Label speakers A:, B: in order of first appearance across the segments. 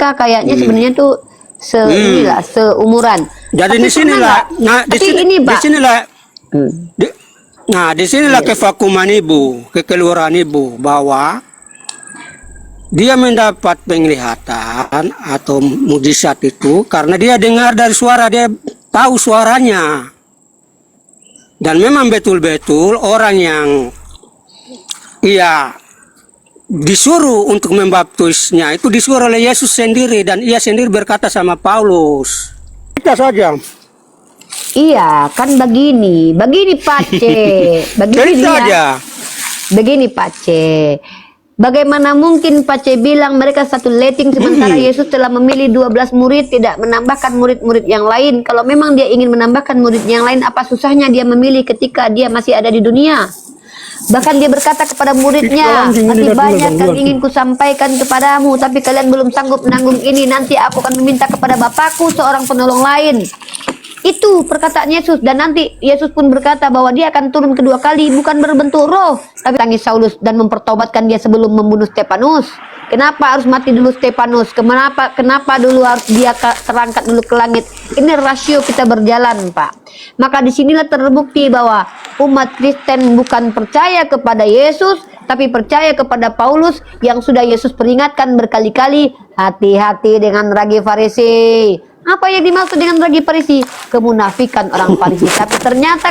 A: Ika kayaknya sebenarnya tuh inilah seumuran.
B: Jadi
A: Tapi
B: di sinilah,
A: pernah nggak? Tapi ini,
B: di
A: Pak.
B: sinilah,
A: Hmm.
B: di sinilah kevakuman ibu, kekeluaran ibu bahwa dia mendapat penglihatan atau mujizat itu karena dia dengar dari suara, dia tahu suaranya. Dan memang betul-betul orang yang ia disuruh untuk membaptisnya itu disuruh oleh Yesus sendiri, dan ia sendiri berkata sama Paulus. Kita saja.
A: Iya, kan begini Pace, begini
B: Cerita
A: ya.
B: aja.
A: Begini Pace. Bagaimana mungkin Pace bilang mereka satu letting sementara Yesus telah memilih 12 murid, tidak menambahkan murid-murid yang lain. Kalau memang dia ingin menambahkan murid yang lain, apa susahnya dia memilih ketika dia masih ada di dunia? Bahkan dia berkata kepada muridnya, masih banyak yang ingin kusampaikan kepadamu, tapi kalian belum sanggup menanggung ini. Nanti aku akan meminta kepada Bapakku seorang penolong lain. Itu perkataan Yesus. Dan nanti Yesus pun berkata bahwa dia akan turun kedua kali, bukan berbentuk roh, tapi tangis Saulus dan mempertobatkan dia sebelum membunuh Stefanus. Kenapa harus mati dulu Stefanus? Kenapa dulu harus dia terangkat dulu ke langit? Ini rasio kita berjalan, Pak. Maka disinilah terbukti bahwa umat Kristen bukan percaya kepada Yesus, tapi percaya kepada Paulus yang sudah Yesus peringatkan berkali-kali, hati-hati dengan ragi Farisi. Apa yang dimaksud dengan ragi Farisi? Kemunafikan orang Farisi. Tapi ternyata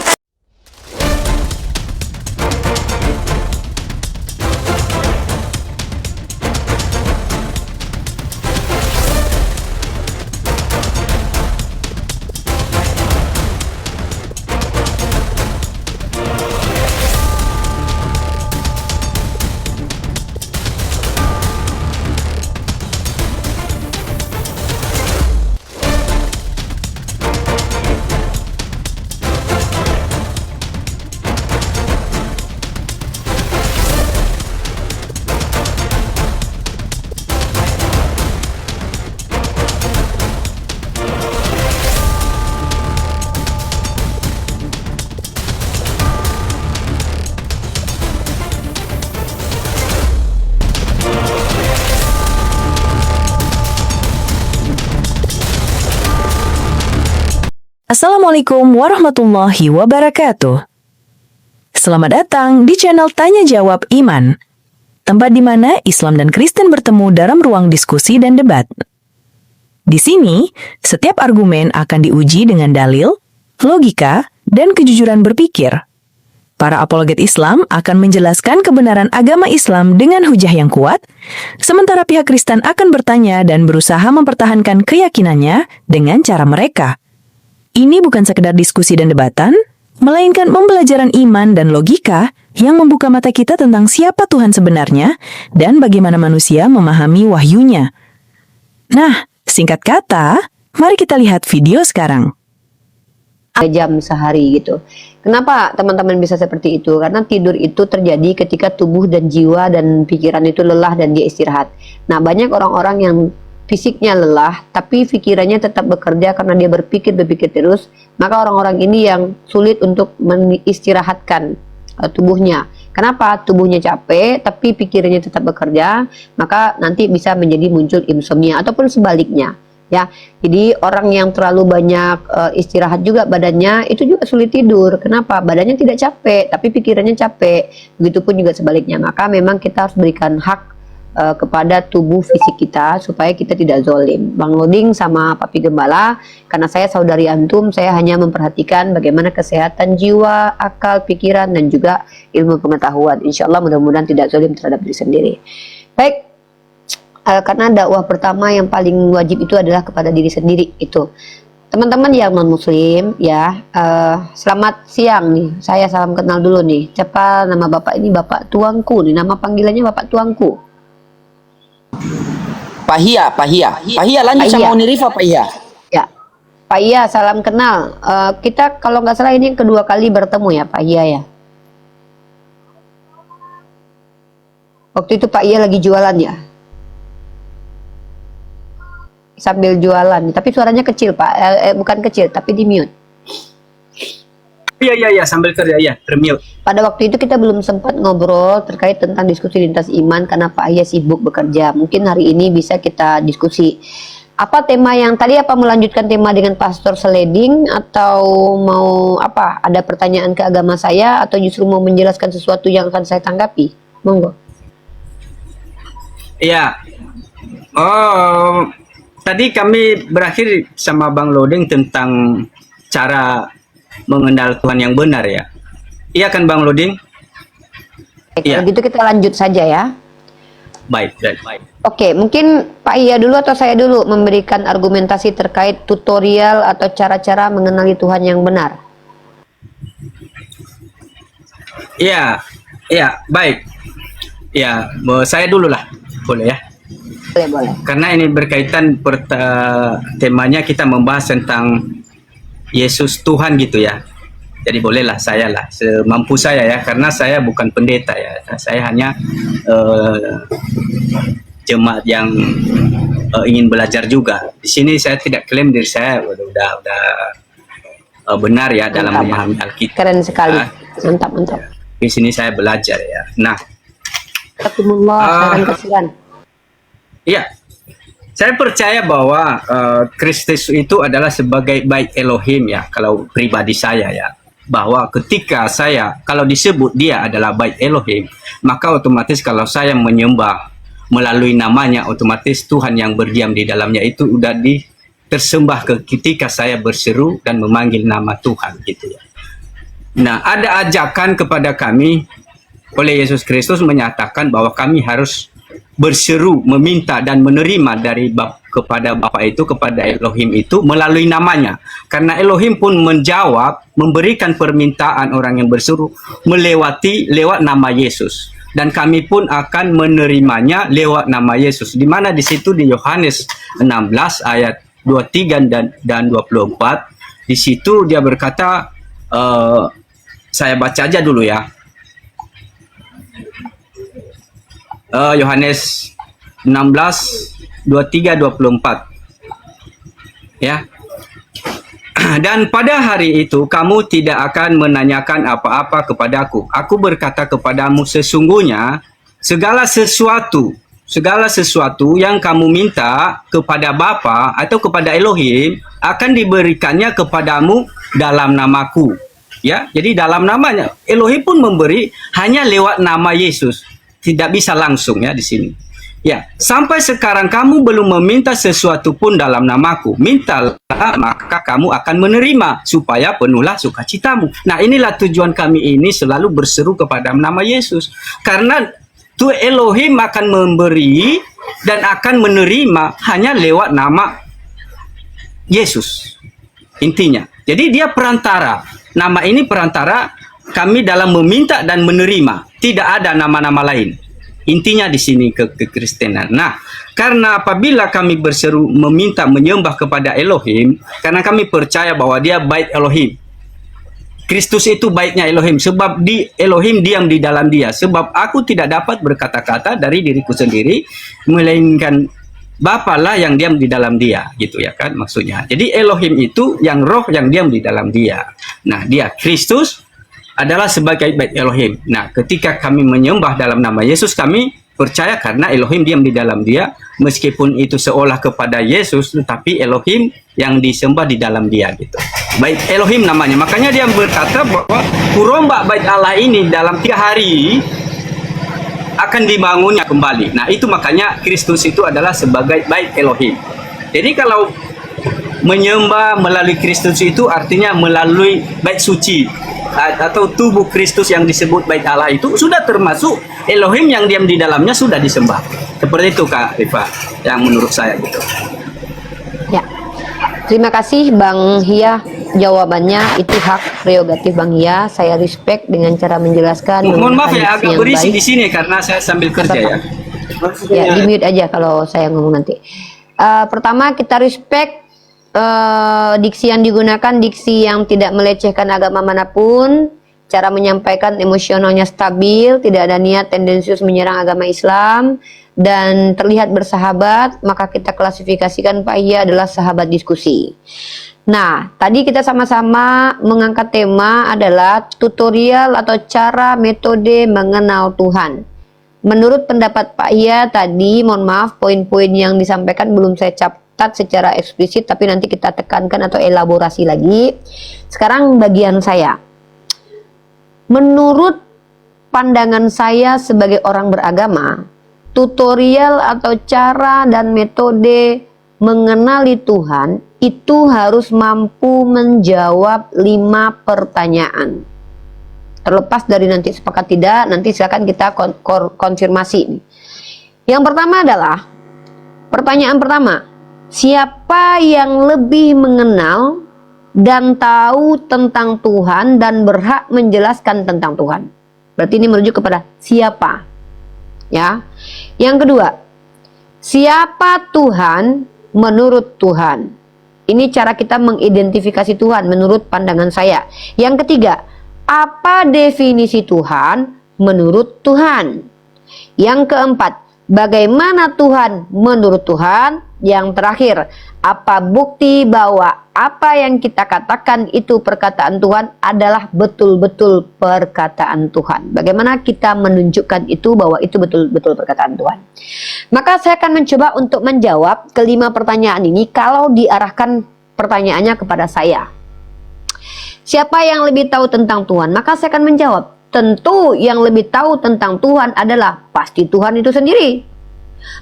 C: Assalamualaikum warahmatullahi wabarakatuh. Selamat datang di channel Tanya Jawab Iman, tempat di mana Islam dan Kristen bertemu dalam ruang diskusi dan debat. Di sini, setiap argumen akan diuji dengan dalil, logika, dan kejujuran berpikir. Para apologet Islam akan menjelaskan kebenaran agama Islam dengan hujah yang kuat, sementara pihak Kristen akan bertanya dan berusaha mempertahankan keyakinannya dengan cara mereka. Ini bukan sekedar diskusi dan debatan, melainkan pembelajaran iman dan logika yang membuka mata kita tentang siapa Tuhan sebenarnya dan bagaimana manusia memahami wahyunya. Nah, singkat kata, mari kita lihat video sekarang.
A: jam sehari gitu. Kenapa teman-teman bisa seperti itu? Karena tidur itu terjadi ketika tubuh dan jiwa dan pikiran itu lelah dan dia istirahat. Nah, banyak orang-orang yang fisiknya lelah, tapi pikirannya tetap bekerja karena dia berpikir terus. Maka orang-orang ini yang sulit untuk menistirahatkan tubuhnya. Kenapa? Tubuhnya capek, tapi pikirannya tetap bekerja. Maka nanti bisa menjadi muncul insomnia ataupun sebaliknya. Ya, jadi orang yang terlalu banyak istirahat juga badannya itu juga sulit tidur. Kenapa? Badannya tidak capek, tapi pikirannya capek. Begitupun juga sebaliknya. Maka memang kita harus berikan hak kepada tubuh fisik kita supaya kita tidak zolim. Bang Loding sama Papi Gembala, karena saya saudari antum, saya hanya memperhatikan bagaimana kesehatan jiwa, akal, pikiran, dan juga ilmu pengetahuan. Insya Allah mudah-mudahan tidak zolim terhadap diri sendiri. Baik, karena dakwah pertama yang paling wajib itu adalah kepada diri sendiri. Itu teman-teman yang non muslim ya, selamat siang nih, saya salam kenal dulu nih. Siapa nama bapak ini? Bapak tuangku nih, nama panggilannya bapak tuangku.
D: Pahia, lanjut sama Unirifa Pahia.
A: Ya, Pak Iya, salam kenal. Kita kalau nggak salah ini yang kedua kali bertemu ya, Pak Iya ya. Waktu itu Pak Iya lagi jualan ya, sambil jualan. Tapi suaranya kecil Pak, bukan kecil, tapi di mute.
E: Iya, sambil kerja, ya, termute.
A: Pada waktu itu kita belum sempat ngobrol terkait tentang diskusi lintas iman karena Pak Yahya sibuk bekerja. Mungkin hari ini bisa kita diskusi. Apa tema yang tadi, apa melanjutkan tema dengan Pastor Seleding atau mau apa? Ada pertanyaan ke agama saya atau justru mau menjelaskan sesuatu yang akan saya tanggapi? Monggo.
E: Iya. Oh, tadi kami berakhir sama Bang Loding tentang cara mengenal Tuhan yang benar ya. Iya kan Bang Loding?
A: Kalau
E: Iya.
A: gitu kita lanjut saja ya.
E: Baik.
A: Oke, mungkin Pak Iya dulu atau saya dulu memberikan argumentasi terkait tutorial atau cara-cara mengenali Tuhan yang benar.
E: Iya, baik. Ya, saya dulu lah, boleh ya?
A: Boleh.
E: Karena ini berkaitan temanya kita membahas tentang Yesus Tuhan gitu ya. Jadi bolehlah saya lah semampu saya ya, karena saya bukan pendeta ya. Saya hanya jemaat yang ingin belajar juga. Di sini saya tidak klaim diri saya udah benar ya dalam
A: Mantap.
E: memahami Alkitab.
A: Keren sekali.
E: Ya.
A: Mantap.
E: Di sini saya belajar ya. Nah,
A: Astagfirullah, kasihan.
E: iya. Saya percaya bahwa Kristus itu adalah sebagai baik Elohim ya, kalau pribadi saya ya. Bahwa ketika kalau disebut dia adalah baik Elohim, maka otomatis kalau saya menyembah melalui namanya, otomatis Tuhan yang berdiam di dalamnya itu udah tersembah ketika saya berseru dan memanggil nama Tuhan gitu ya. Nah, ada ajakan kepada kami oleh Yesus Kristus menyatakan bahwa kami harus berseru, meminta dan menerima dari kepada Bapa itu, kepada Elohim itu melalui namanya. Karena Elohim pun menjawab, memberikan permintaan orang yang berseru lewat nama Yesus. Dan kami pun akan menerimanya lewat nama Yesus. Di mana di situ di Yohanes 16 ayat 23 dan 24, di situ dia berkata, saya baca aja dulu ya. Yohanes 16 23 24 ya. Dan pada hari itu kamu tidak akan menanyakan apa-apa kepadaku. Aku berkata kepadamu, sesungguhnya segala sesuatu yang kamu minta kepada Bapa atau kepada Elohim akan diberikannya kepadamu dalam namaku. Ya, jadi dalam namanya Elohim pun memberi hanya lewat nama Yesus. Tidak bisa langsung ya di sini. Ya, sampai sekarang kamu belum meminta sesuatu pun dalam namaku. Mintalah, maka kamu akan menerima, supaya penuhlah sukacitamu. Nah, inilah tujuan kami ini selalu berseru kepada nama Yesus. Karena Tuhan Elohim akan memberi dan akan menerima hanya lewat nama Yesus. Intinya. Jadi dia perantara. Nama ini perantara kami dalam meminta dan menerima. Tidak ada nama-nama lain. Intinya di sini kekristenan. Nah, karena apabila kami berseru meminta menyembah kepada Elohim, karena kami percaya bahwa dia baik Elohim. Kristus itu baiknya Elohim, sebab Elohim diam di dalam dia. Sebab aku tidak dapat berkata-kata dari diriku sendiri, melainkan Bapa lah yang diam di dalam dia, gitu ya kan maksudnya. Jadi Elohim itu yang roh yang diam di dalam dia. Nah, dia Kristus adalah sebagai baik Elohim. Nah, ketika kami menyembah dalam nama Yesus, kami percaya karena Elohim diam di dalam dia, meskipun itu seolah kepada Yesus, tetapi Elohim yang disembah di dalam dia gitu. Baik Elohim namanya. Makanya dia berkata bahwa kurombak bait Allah ini dalam 3 hari akan dibangunnya kembali. Nah, itu makanya Kristus itu adalah sebagai baik Elohim. Jadi kalau menyembah melalui Kristus itu artinya melalui bait suci atau tubuh Kristus yang disebut bait Allah itu sudah termasuk Elohim yang diam di dalamnya sudah disembah. Seperti itu Kak Rifa, yang menurut saya gitu.
A: Ya. Terima kasih Bang Hia, jawabannya itu hak prerogatif Bang Hia. Saya respect dengan cara menjelaskan.
E: Mohon maaf ya,
A: menggunakan
E: agak
A: diksi yang
E: berisik
A: baik.
E: di sini karena saya sambil kerja ya.
A: Ya, di mute aja kalau saya ngomong nanti. Pertama kita respect diksi yang digunakan, diksi yang tidak melecehkan agama manapun, cara menyampaikan emosionalnya stabil, tidak ada niat tendensius menyerang agama Islam, dan terlihat bersahabat, maka kita klasifikasikan Pak Iya adalah sahabat diskusi. Nah, tadi kita sama-sama mengangkat tema adalah tutorial atau cara metode mengenal Tuhan. Menurut pendapat Pak Iya tadi, mohon maaf, poin-poin yang disampaikan belum saya catat secara eksplisit, tapi nanti kita tekankan atau elaborasi lagi. Sekarang bagian saya. Menurut pandangan saya sebagai orang beragama, tutorial atau cara dan metode mengenali Tuhan itu harus mampu menjawab 5 pertanyaan. Terlepas dari nanti sepakat tidak, nanti silakan kita konfirmasi. Yang pertama adalah, pertanyaan pertama, siapa yang lebih mengenal dan tahu tentang Tuhan dan berhak menjelaskan tentang Tuhan? Berarti ini merujuk kepada siapa. Ya. Yang kedua, siapa Tuhan menurut Tuhan? Ini cara kita mengidentifikasi Tuhan menurut pandangan saya. Yang ketiga, apa definisi Tuhan menurut Tuhan? Yang keempat, bagaimana Tuhan menurut Tuhan? Yang terakhir, apa bukti bahwa apa yang kita katakan itu perkataan Tuhan adalah betul-betul perkataan Tuhan? Bagaimana kita menunjukkan itu bahwa itu betul-betul perkataan Tuhan? Maka saya akan mencoba untuk menjawab kelima pertanyaan ini kalau diarahkan pertanyaannya kepada saya. Siapa yang lebih tahu tentang Tuhan? Maka saya akan menjawab, tentu yang lebih tahu tentang Tuhan adalah pasti Tuhan itu sendiri.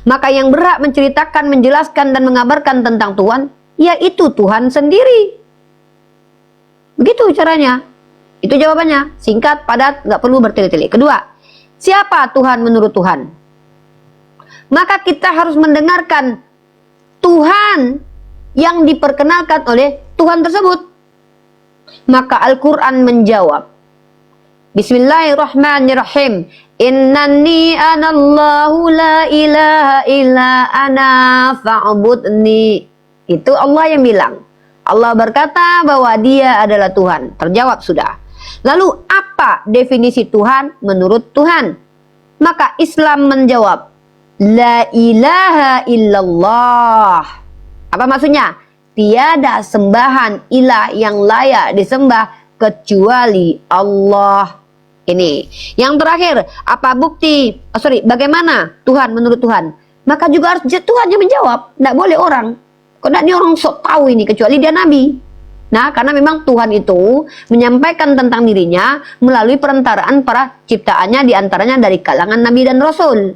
A: Maka yang berhak menceritakan, menjelaskan, dan mengabarkan tentang Tuhan, yaitu Tuhan sendiri. Begitu caranya. Itu jawabannya. Singkat, padat, nggak perlu bertele-tele. Kedua, siapa Tuhan menurut Tuhan? Maka kita harus mendengarkan Tuhan yang diperkenalkan oleh Tuhan tersebut. Maka Al-Quran menjawab, Bismillahirrahmanirrahim, Innani anallahu la ilaha illa ana fa'budni. Itu Allah yang bilang. Allah berkata bahwa dia adalah Tuhan. Terjawab sudah. Lalu apa definisi Tuhan menurut Tuhan? Maka Islam menjawab, La ilaha illallah. Apa maksudnya? Tiada sembahan ilah yang layak disembah kecuali Allah. Ini. Yang terakhir, apa bukti? Bagaimana Tuhan menurut Tuhan? Maka juga harus Tuhan yang menjawab. Tidak boleh orang. Kok tidak ini orang sok tahu ini kecuali dia nabi. Nah, karena memang Tuhan itu menyampaikan tentang dirinya melalui perantaraan para ciptaannya, diantaranya dari kalangan nabi dan rasul.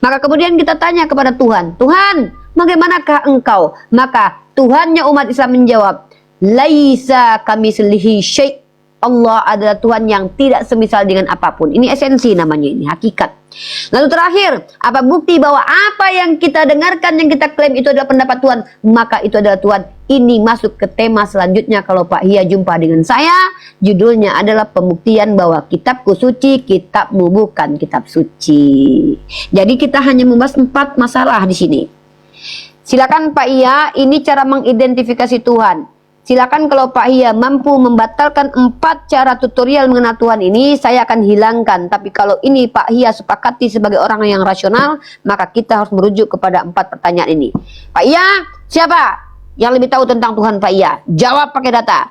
A: Maka kemudian kita tanya kepada Tuhan, Tuhan, bagaimanakah engkau? Maka Tuhannya umat Islam menjawab, Laisa kamitslihi syai'. Allah adalah Tuhan yang tidak semisal dengan apapun. Ini esensi namanya, ini hakikat. Lalu terakhir, apa bukti bahwa apa yang kita dengarkan, yang kita klaim itu adalah pendapat Tuhan, maka itu adalah Tuhan. Ini masuk ke tema selanjutnya kalau Pak Hia jumpa dengan saya. Judulnya adalah pembuktian bahwa kitabku suci, kitabmu bukan kitab suci. Jadi kita hanya membahas 4 masalah di sini. Silakan Pak Hia, ini cara mengidentifikasi Tuhan. Silakan kalau Pak Hia mampu membatalkan 4 cara tutorial mengenal Tuhan ini, saya akan hilangkan. Tapi kalau ini Pak Hia sepakati sebagai orang yang rasional, maka kita harus merujuk kepada 4 pertanyaan ini. Pak Hia, siapa yang lebih tahu tentang Tuhan Pak Hia? Jawab pakai data.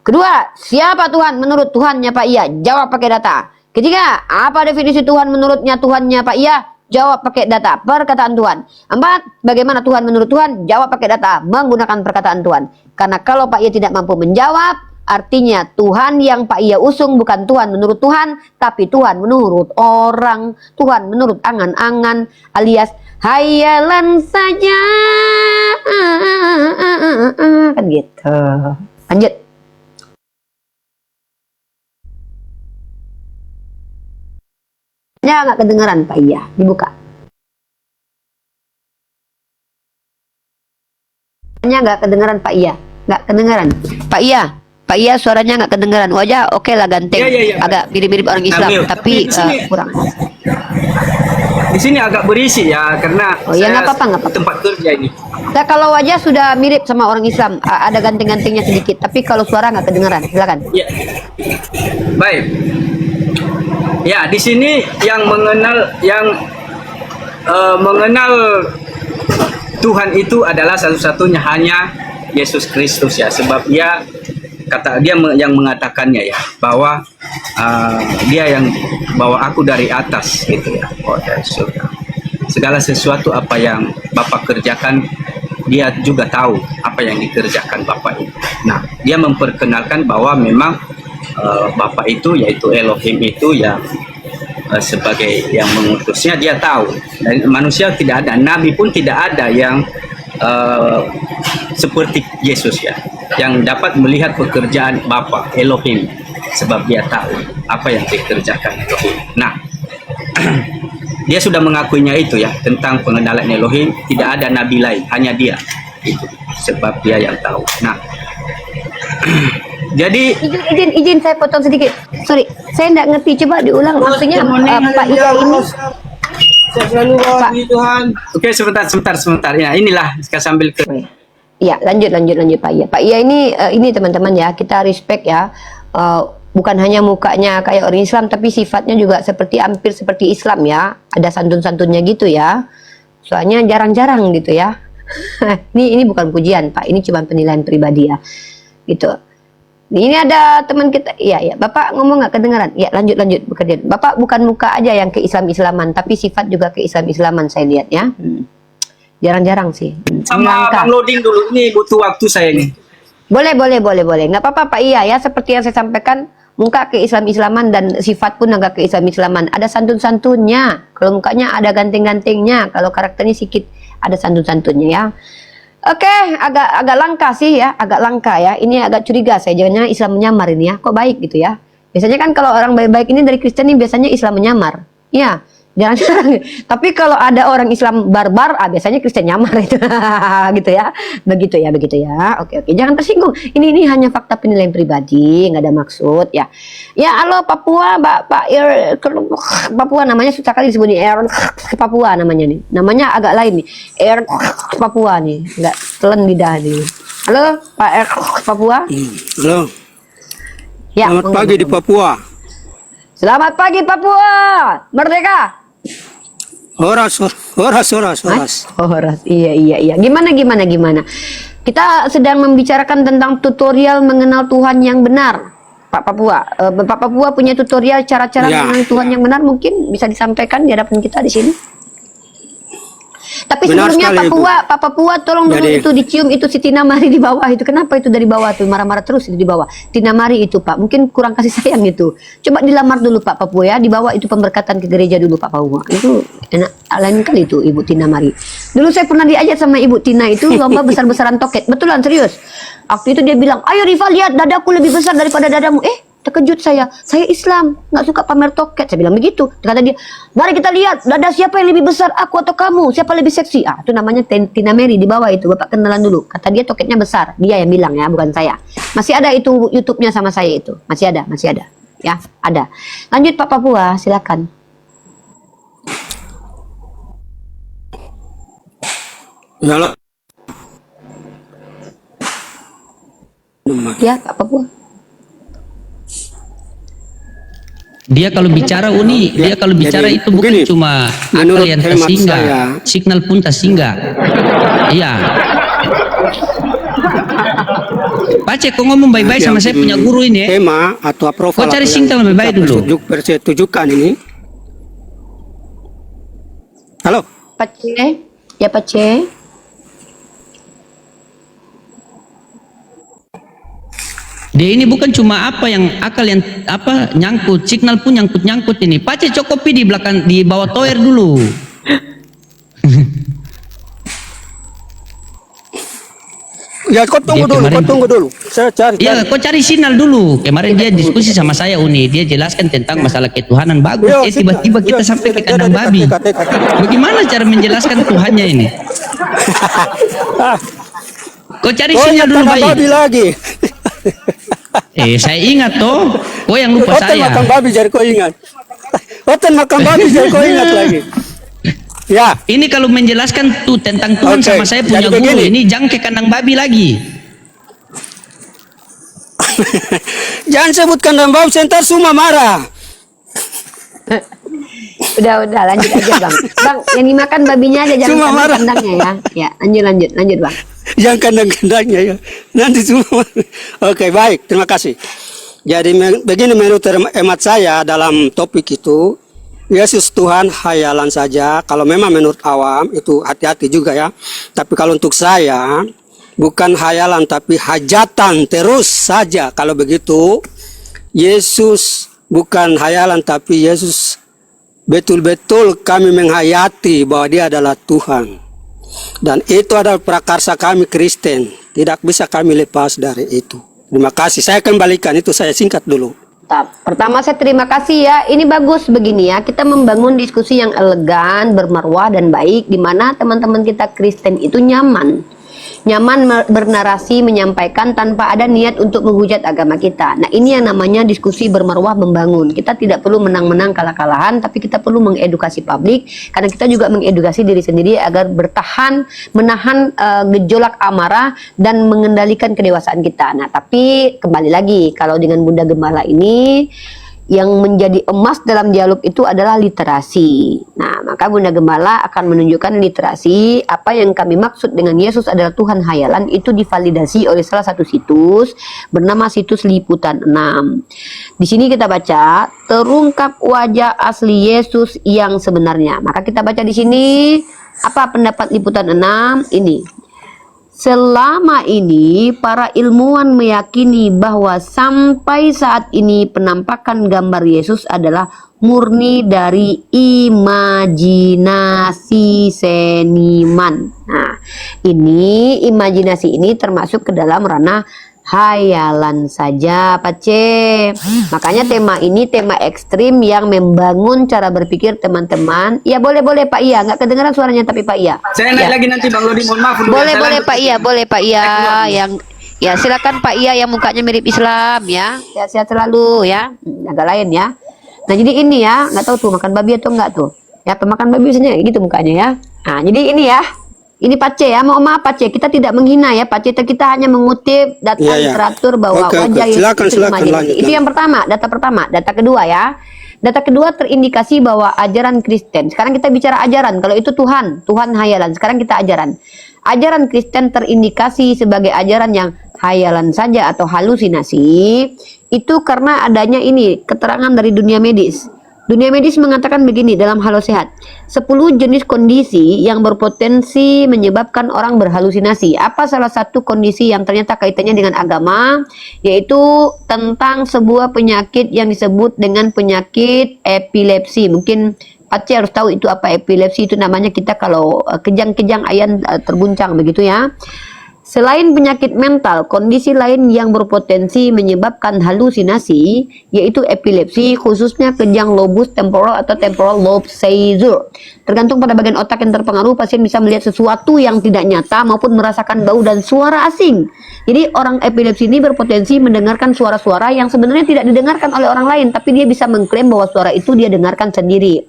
A: Kedua, siapa Tuhan menurut Tuhannya Pak Hia? Jawab pakai data. Ketiga, apa definisi Tuhan menurutnya Tuhannya Pak Hia? Jawab pakai data, perkataan Tuhan. 4, bagaimana Tuhan menurut Tuhan? Jawab pakai data, menggunakan perkataan Tuhan. Karena kalau Pak Hia tidak mampu menjawab, artinya Tuhan yang Pak Hia usung bukan Tuhan menurut Tuhan, tapi Tuhan menurut orang, Tuhan menurut angan-angan, alias hayalan saja. Kan gitu. Lanjut. Ya, nggak kedengeran Pak Hia, dibuka. Nggak kedengeran Pak Hia, nggak kedengeran. Pak Hia suaranya nggak kedengeran. Wajah oke lah ganteng,
E: Ya.
A: agak mirip-mirip orang Islam, tapi kurang.
E: Di sini agak berisik ya karena
A: Oh, ya, nggak apa-apa, nggak apa-apa.
E: tempat kerja ini.
A: Nah, kalau wajah sudah mirip sama orang Islam, ada ganting-gantingnya sedikit. Tapi kalau suara nggak kedengaran, silakan.
E: Ya. Baik. Ya, di sini yang mengenal Tuhan itu adalah satu-satunya hanya Yesus Kristus ya, sebab dia yang mengatakannya ya, bahwa dia yang bawa aku dari atas gitu ya, dari surga. Segala sesuatu apa yang Bapa kerjakan, dia juga tahu apa yang dikerjakan Bapa itu. Nah, dia memperkenalkan bahwa memang Bapa itu, yaitu Elohim itu yang sebagai yang mengutusnya, dia tahu. Dan manusia tidak ada, nabi pun tidak ada yang seperti Yesus ya, yang dapat melihat pekerjaan Bapa Elohim, sebab dia tahu apa yang dikerjakan Elohim. Nah, dia sudah mengakuinya itu ya, tentang pengenalan Elohim. Tidak ada nabi lain, hanya dia itu, sebab dia yang tahu. Nah, jadi
A: Izin saya potong sedikit. Sorry, saya nggak ngerti. Coba diulang. Maksudnya Pak Iya ini.
B: Saya selalu bawa
A: Pak.
B: puji Tuhan.
E: oke, sebentar ya, inilah saya sambil ke
A: Iya, lanjut Pak Iya. Pak Iya ini teman-teman ya, kita respect ya. Bukan hanya mukanya kayak orang Islam, tapi sifatnya juga hampir seperti Islam ya. Ada santun-santunnya gitu ya. Soalnya jarang-jarang gitu ya. Ini bukan pujian Pak, ini cuma penilaian pribadi ya. Gitu. Ini ada teman kita, iya, Bapak ngomong nggak kedengaran? Ya, lanjut bekerja. Bapak bukan muka aja yang ke Islam-Islaman, tapi sifat juga ke Islam-Islaman saya lihat ya. Jarang-jarang sih.
E: sama
A: Langka.
E: Bang Loding dulu. Ini butuh waktu saya ini.
A: Boleh. Nggak apa-apa Pak Iya ya, seperti yang saya sampaikan, muka ke Islam-Islaman dan sifat pun agak ke Islam-Islaman. Ada santun-santunnya. Kalau mukanya ada ganting-gantingnya, kalau karakternya sedikit ada santun-santunnya ya. Oke, agak langka sih ya, agak langka ya. Ini agak curiga saya, jangan-jangan Islam menyamar ini ya. Kok baik gitu ya? Biasanya kan kalau orang baik-baik ini dari Kristen ini biasanya Islam menyamar. Iya, jarang-jarang. Tapi kalau ada orang Islam barbar, biasanya Kristen nyamar itu. Gitu ya. Begitu ya. Oke. Jangan tersinggung. Ini hanya fakta penilaian pribadi, nggak ada maksud ya. Ya, halo Papua, Papua namanya susah kali disebutnya. Papua namanya nih. Namanya agak lain nih. Papua nih, nggak telan lidah nih. Halo Pak Papua.
B: Halo.
A: Ya,
B: Selamat pagi di Papua.
A: Selamat pagi Papua, merdeka.
B: Horas.
A: Horas. Iya. Gimana? Kita sedang membicarakan tentang tutorial mengenal Tuhan yang benar. Pak Papua, Pak Papua punya tutorial cara-cara
B: Ya.
A: mengenal Tuhan yang benar, mungkin bisa disampaikan di hadapan kita di sini. Tapi
B: Benar
A: sebelumnya
B: sekali,
A: Pak Papua tolong dulu
B: Jadi-
A: itu dicium itu si Tina Mari di bawah itu. Kenapa itu dari bawah tuh marah-marah terus itu di bawah? Tina Mari itu Pak, mungkin kurang kasih sayang itu. Coba dilamar dulu Pak Papua ya, di bawah itu pemberkatan ke gereja dulu Pak Papua. Itu enak lain kali itu Ibu Tina Mari. Dulu saya pernah diajak sama Ibu Tina itu lomba besar-besaran toket. Betulan serius. Waktu itu dia bilang, "Ayo Riva lihat dadaku lebih besar daripada dadamu." Terkejut saya Islam, nggak suka pamer toket. Saya bilang begitu. Kata dia, "Mari kita lihat dada siapa yang lebih besar, aku atau kamu, siapa lebih seksi." Itu namanya Tina Mary di bawah itu, Bapak kenalan dulu. Kata dia toketnya besar, dia yang bilang ya, bukan saya. Masih ada itu YouTube-nya sama saya itu, masih ada, ya ada. Lanjut Pak Papua, silakan.
B: Halo.
A: Ya Pak Papua.
F: Dia kalau bicara
B: Jadi,
F: itu bukan
B: begini,
F: cuma
B: menurut
F: akal yang
B: hemat
F: tersinggah,
B: saya.
F: signal pun tersinggah. Iya. Pace, kau ngomong baik-baik sama saya punya guru ini ya.
B: Tema atau approval.
F: Kau cari
B: atau
F: signal
B: yang
F: lebih baik
B: kita
F: dulu.
B: persetujukan ini. Halo.
A: Pace, ya Pace.
F: Dia ini bukan cuma akal yang nyangkut, signal pun nyangkut ini. Pace cokopi di belakang, di bawah tower dulu.
B: Ya, kau tunggu dulu. Saya cari.
F: Iya, kau cari signal dulu. Kemarin dia diskusi sama saya Uni, dia jelaskan tentang masalah ketuhanan bagus. Tiba-tiba kita sampai ke kandang babi. Bagaimana cara menjelaskan Tuhannya ini? Kau cari sinyal dulu baik.
B: Babi lagi.
F: Saya ingat toh. Kau yang lupa
B: Hotel
F: saya.
B: makan babi jadi kau ingat. Hotel makan babi jadi kau ingat lagi. Ya.
F: Ini kalau menjelaskan tuh tentang Tuhan
B: Oke,
F: sama saya punya
B: jadi
F: guru,
B: begini.
F: ini jangke kandang babi lagi.
B: Jangan sebutkan dan bau, ntar semua marah.
A: Udah lanjut aja bang. Bang, yang dimakan babinya aja, jangan
B: Cuma marah.
A: kandang-kandangnya ya. Ya, lanjut bang.
B: Yang kandang-kandangnya ya. Nanti semua. Oke, baik. Terima kasih. Jadi begini menurut hemat saya dalam topik itu, Yesus Tuhan hayalan saja. Kalau memang menurut awam itu hati-hati juga ya. Tapi kalau untuk saya bukan hayalan tapi hajatan terus saja. Kalau begitu Yesus bukan hayalan tapi Yesus betul-betul kami menghayati bahwa dia adalah Tuhan. Dan itu adalah prakarsa kami Kristen. Tidak bisa kami lepas dari itu. Terima kasih. Saya kembalikan itu, saya singkat dulu.
A: Pertama saya terima kasih ya. Ini bagus begini ya. Kita membangun diskusi yang elegan, bermarwah dan baik, di mana teman-teman kita Kristen itu nyaman bernarasi, menyampaikan tanpa ada niat untuk menghujat agama kita. Nah, ini yang namanya diskusi bermarwah membangun. Kita tidak perlu menang-menang kalah-kalahan, tapi kita perlu mengedukasi publik, karena kita juga mengedukasi diri sendiri agar bertahan, menahan gejolak amarah dan mengendalikan kedewasaan kita. Nah, tapi kembali lagi, kalau dengan Bunda Gembala ini yang menjadi emas dalam dialog itu adalah literasi. Nah, maka Bunda Gembala akan menunjukkan literasi. Apa yang kami maksud dengan Yesus adalah Tuhan hayalan itu divalidasi oleh salah satu situs bernama situs Liputan 6. Di sini kita baca terungkap wajah asli Yesus yang sebenarnya. Maka kita baca di sini apa pendapat Liputan 6 ini. Selama ini para ilmuwan meyakini bahwa sampai saat ini penampakan gambar Yesus adalah murni dari imajinasi seniman. Nah, ini imajinasi ini termasuk ke dalam ranah hayalan saja, Pak C. Makanya tema ini tema ekstrim yang membangun cara berpikir teman-teman. Ya boleh Pak Iya, nggak kedengaran suaranya tapi Pak Iya.
E: Saya naik lagi nanti Bang Lodi, mohon maaf.
A: Boleh Pak Iya, boleh Pak Iya yang ya silakan Pak Iya yang mukanya mirip Islam ya. Sehat-sehat selalu ya. Agak lain ya. Nah, jadi ini ya, nggak tahu tuh makan babi atau enggak tuh. Ya, pemakan babi biasanya gitu mukanya ya. Nah, jadi ini ya. Ini Pak C ya, mohon maaf Pak C, kita tidak menghina ya Pak C, kita hanya mengutip data literatur bahwa wajah Yesus itu imajinasi. Itu yang pertama, data pertama. Data kedua ya, data kedua terindikasi bahwa ajaran Kristen, sekarang kita bicara ajaran, kalau itu Tuhan hayalan, sekarang kita ajaran. Ajaran Kristen terindikasi sebagai ajaran yang hayalan saja atau halusinasi, itu karena adanya ini, keterangan dari dunia medis. Dunia medis mengatakan begini dalam Halo Sehat, 10 jenis kondisi yang berpotensi menyebabkan orang berhalusinasi. Apa salah satu kondisi yang ternyata kaitannya dengan agama, yaitu tentang sebuah penyakit yang disebut dengan penyakit epilepsi. Mungkin Pak C harus tahu itu apa epilepsi, itu namanya kita kalau kejang-kejang ayan terguncang begitu ya. Selain penyakit mental, kondisi lain yang berpotensi menyebabkan halusinasi yaitu epilepsi, khususnya kejang lobus temporal atau temporal lobe seizure. Tergantung pada bagian otak yang terpengaruh, pasien bisa melihat sesuatu yang tidak nyata maupun merasakan bau dan suara asing. Jadi orang epilepsi ini berpotensi mendengarkan suara-suara yang sebenarnya tidak didengarkan oleh orang lain, tapi dia bisa mengklaim bahwa suara itu dia dengarkan sendiri.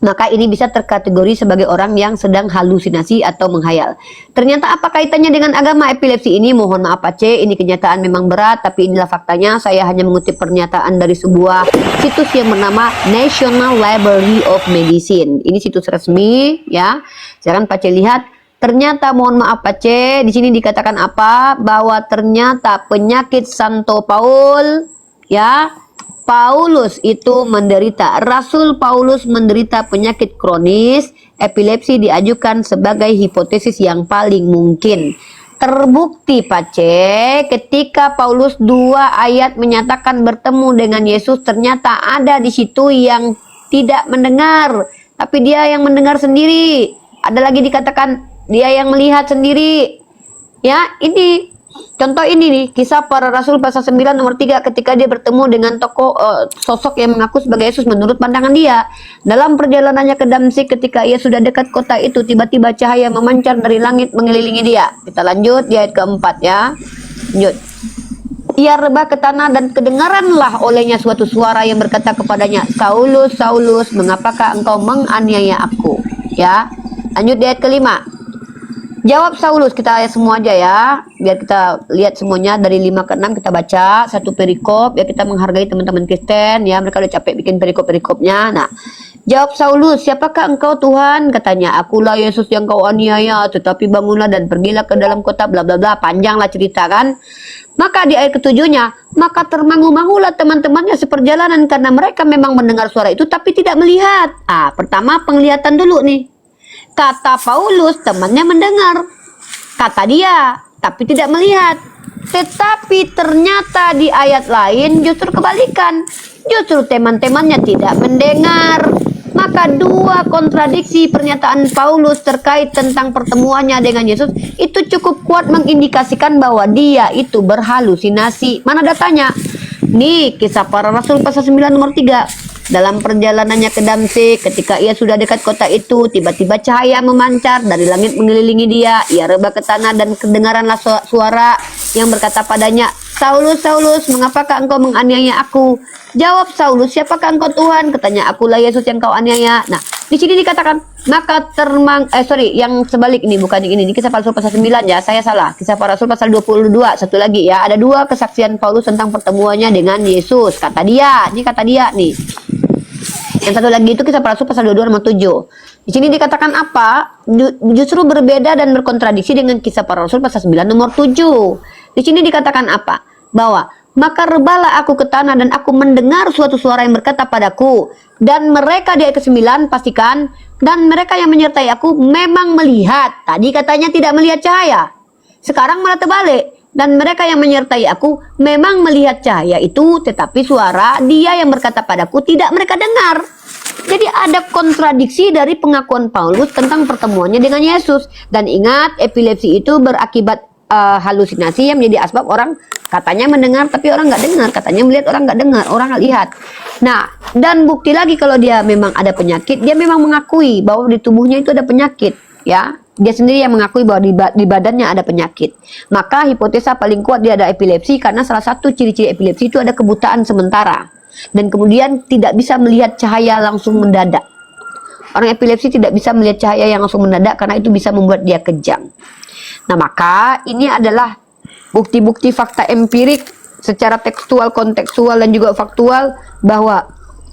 A: Maka ini bisa terkategori sebagai orang yang sedang halusinasi atau menghayal. Ternyata apa kaitannya dengan agama epilepsi ini? Mohon maaf Pak C, ini kenyataan memang berat, tapi inilah faktanya. Saya hanya mengutip pernyataan dari sebuah situs yang bernama National Library of Medicine. Ini situs resmi ya. Sekarang Pak C lihat, ternyata mohon maaf Pak C, di sini dikatakan apa? Bahwa ternyata penyakit Santo Paul ya, Paulus itu menderita, Rasul Paulus menderita penyakit kronis, epilepsi diajukan sebagai hipotesis yang paling mungkin. Terbukti Pak C, ketika Paulus 2 ayat menyatakan bertemu dengan Yesus, ternyata ada di situ yang tidak mendengar, tapi dia yang mendengar sendiri. Ada lagi dikatakan dia yang melihat sendiri. Ya, ini contoh ini nih, Kisah Para Rasul pasal 9 nomor 3, ketika dia bertemu dengan tokoh sosok yang mengaku sebagai Yesus menurut pandangan dia. Dalam perjalanannya ke Damsyik, ketika ia sudah dekat kota itu, tiba-tiba cahaya memancar dari langit mengelilingi dia. Kita lanjut di ayat keempat ya. Lanjut. ia rebah ke tanah dan kedengaranlah olehnya suatu suara yang berkata kepadanya, Saulus, Saulus, mengapakah engkau menganiaya aku? Ya, lanjut di ayat kelima. Jawab Saulus, kita ayat semua aja ya, biar kita lihat semuanya dari 5 ke 6 kita baca satu perikop, ya kita menghargai teman-teman Kristen, ya mereka udah capek bikin perikop-perikopnya. Nah, jawab Saulus, siapakah engkau Tuhan? Katanya, akulah Yesus yang kau aniaya, tetapi bangunlah dan pergilah ke dalam kota, bla bla bla, panjanglah cerita kan. Maka di ayat ketujuhnya, maka termangu-mangulah teman-temannya seperjalanan karena mereka memang mendengar suara itu tapi tidak melihat. Pertama penglihatan dulu nih. Kata Paulus, temannya mendengar. Kata dia, tapi tidak melihat. Tetapi ternyata di ayat lain justru kebalikan. Justru teman-temannya tidak mendengar. Maka dua kontradiksi pernyataan Paulus terkait tentang pertemuannya dengan Yesus itu cukup kuat mengindikasikan bahwa dia itu berhalusinasi. Mana datanya? Nih, Kisah Para Rasul pasal 9 nomor 3. Dalam perjalanannya ke Damsyik, ketika ia sudah dekat kota itu, tiba-tiba cahaya memancar dari langit mengelilingi dia. Ia rebah ke tanah dan kedengaranlah suara yang berkata padanya, Saulus, Saulus, mengapakah engkau menganiaya aku? Jawab Saulus, siapakah engkau Tuhan? Katanya, akulah Yesus yang kau aniaya. Nah, di sini dikatakan, maka yang sebalik ini, bukan yang ini Kisah Para Rasul pasal 9 ya, saya salah. Kisah Para Rasul pasal 22, satu lagi ya. Ada dua kesaksian Paulus tentang pertemuannya dengan Yesus. Kata dia nih. Yang satu lagi itu Kisah Para Rasul pasal 22 nomor 7. Di sini dikatakan apa? Justru berbeda dan berkontradiksi dengan Kisah Para Rasul pasal 9 nomor 7. Di sini dikatakan apa? Bahwa maka rebahlah aku ke tanah dan aku mendengar suatu suara yang berkata padaku, dan mereka di ayat ke-9 pastikan, dan mereka yang menyertai aku memang melihat. Tadi katanya tidak melihat cahaya, sekarang malah terbalik. Dan mereka yang menyertai aku memang melihat cahaya itu, tetapi suara dia yang berkata padaku tidak mereka dengar. Jadi ada kontradiksi dari pengakuan Paulus tentang pertemuannya dengan Yesus. Dan ingat, epilepsi itu berakibat halusinasi yang menjadi asbab orang katanya mendengar tapi orang nggak dengar, katanya melihat orang nggak dengar, orang nggak lihat. Nah, dan bukti lagi kalau dia memang ada penyakit, dia memang mengakui bahwa di tubuhnya itu ada penyakit, ya. Dia sendiri yang mengakui bahwa di badannya ada penyakit. Maka hipotesa paling kuat dia ada epilepsi karena salah satu ciri-ciri epilepsi itu ada kebutaan sementara dan kemudian tidak bisa melihat cahaya langsung mendadak. Orang epilepsi tidak bisa melihat cahaya yang langsung mendadak karena itu bisa membuat dia kejang. Nah, maka ini adalah bukti-bukti fakta empirik secara tekstual, kontekstual, dan juga faktual bahwa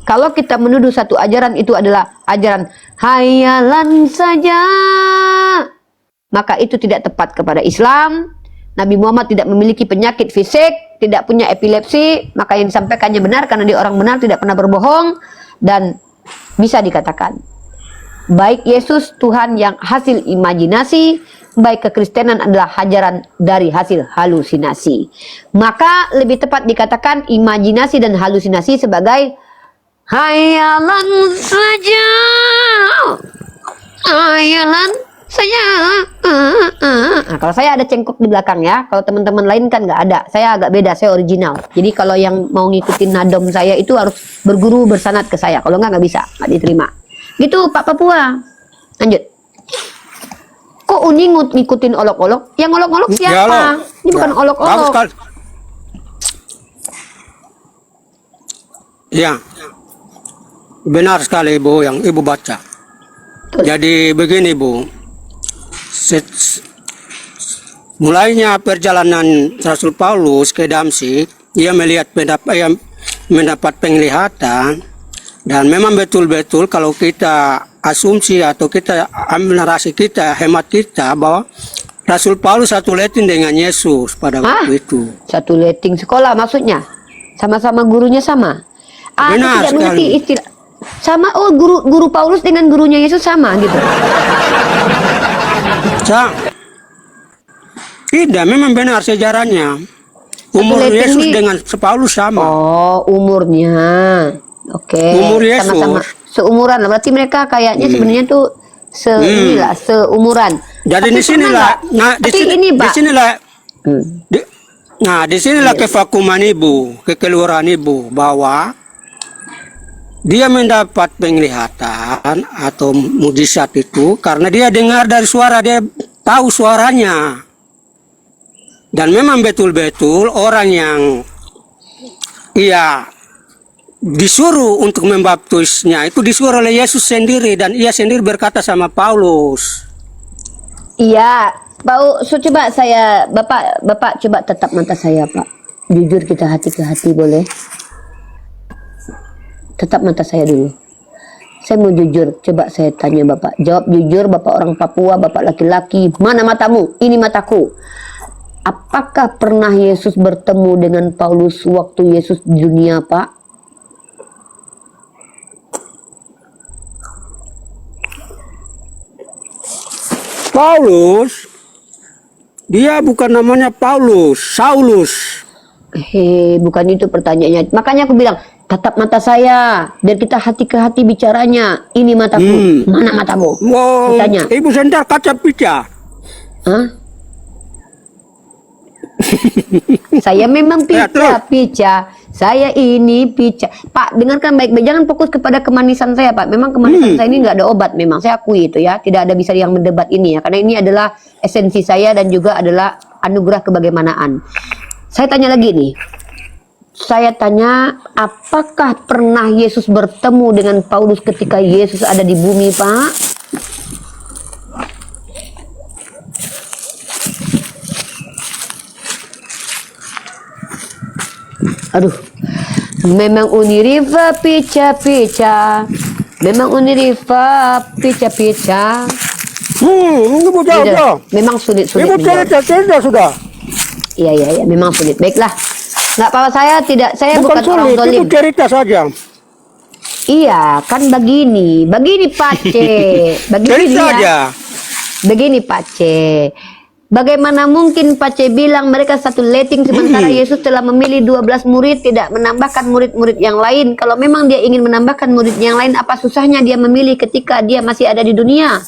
A: kalau kita menuduh satu ajaran itu adalah ajaran hayalan saja, maka itu tidak tepat kepada Islam. Nabi Muhammad tidak memiliki penyakit fisik, tidak punya epilepsi, maka yang disampaikannya benar karena dia orang benar, tidak pernah berbohong, dan bisa dikatakan baik Yesus Tuhan yang hasil imajinasi, baik kekristenan adalah ajaran dari hasil halusinasi. Maka lebih tepat dikatakan imajinasi dan halusinasi sebagai hayalan saja, hayalan saja. Nah, kalau saya ada cengkok di belakang ya, kalau teman-teman lain kan nggak ada. Saya agak beda, saya original. Jadi kalau yang mau ngikutin nadom saya itu harus berguru bersanad ke saya. Kalau nggak bisa, nggak diterima. Gitu Pak Papua. Lanjut. Kok Uni ngikutin olok-olok? Yang olok-olok siapa?
B: Ya,
A: Ini bukan olok-olok.
B: Ya, benar sekali Ibu yang Ibu baca.
A: Betul.
B: Jadi begini Bu, mulainya perjalanan Rasul Paulus ke Damsyik, ia mendapat penglihatan, dan memang betul-betul kalau kita asumsi atau kita ambil narasi kita, hemat kita bahwa Rasul Paulus satu letting dengan Yesus pada waktu itu.
A: Satu letting sekolah maksudnya? Sama-sama gurunya sama?
B: Benar
A: tidak
B: sekali.
A: mengerti istilah sama. Oh, guru Paulus dengan gurunya Yesus sama gitu.
B: Tidak, memang benar sejarahnya. Umur Yesus dengan Paulus sama.
A: Oh, umurnya. Oke.
B: Umur Yesus.
A: Sama-sama seumuran. Berarti mereka kayaknya sebenarnya tuh inilah seumuran.
B: Jadi di sinilah, di sinilah kevakuman Ibu, kekeluaran Ibu bahwa dia mendapat penglihatan atau mujizat itu karena dia dengar dari suara, dia tahu suaranya. Dan memang betul-betul orang yang ia disuruh untuk membaptisnya itu disuruh oleh Yesus sendiri, dan ia sendiri berkata sama Paulus.
A: Iya, coba saya, Bapak coba tetap mata saya, Pak. Jujur kita hati ke hati boleh? Tetap mata saya dulu. Saya mau jujur, coba saya tanya Bapak. Jawab jujur, Bapak orang Papua, Bapak laki-laki. Mana matamu? Ini mataku. Apakah pernah Yesus bertemu dengan Paulus waktu Yesus di dunia, Pak?
B: Paulus, dia bukan namanya Paulus, Saulus.
A: Bukan itu pertanyaannya. Makanya aku bilang, tatap mata saya, biar kita hati ke hati bicaranya. Ini mataku, mana matamu?
B: Wow,
A: Tanya.
B: Ibu Sendar kaca pica.
A: Hah? Saya memang
B: Ya, terus.
A: pica. Saya ini pica. Pak, dengarkan baik-baik. Jangan fokus kepada kemanisan saya, Pak. Memang kemanisan saya ini nggak ada obat. Memang saya akui itu ya. Tidak ada bisa yang mendebat ini ya. Karena ini adalah esensi saya dan juga adalah anugerah kebagaimanaan. Saya tanya lagi nih. Saya tanya, apakah pernah Yesus bertemu dengan Paulus ketika Yesus ada di bumi, Pak? Aduh, memang Uniriva pica-pica, memang Uniriva pica-pica.
B: Ibu jawab,
A: Tidak,
B: jawab.
A: memang sulit-sulit
B: Ibu
A: menjawab.
B: cerita sudah.
A: Iya, memang sulit. Baiklah, nggak apa-apa, saya
B: Bukan
A: bukan orang
B: sulit,
A: zalim.
B: itu cerita saja.
A: Iya, kan begini Pace, begini
B: Cerita
A: ya.
B: aja.
A: Begini Pace. Bagaimana mungkin Pace bilang mereka satu letting sementara Yesus telah memilih 12 murid, tidak menambahkan murid-murid yang lain. Kalau memang dia ingin menambahkan murid yang lain, apa susahnya dia memilih ketika dia masih ada di dunia?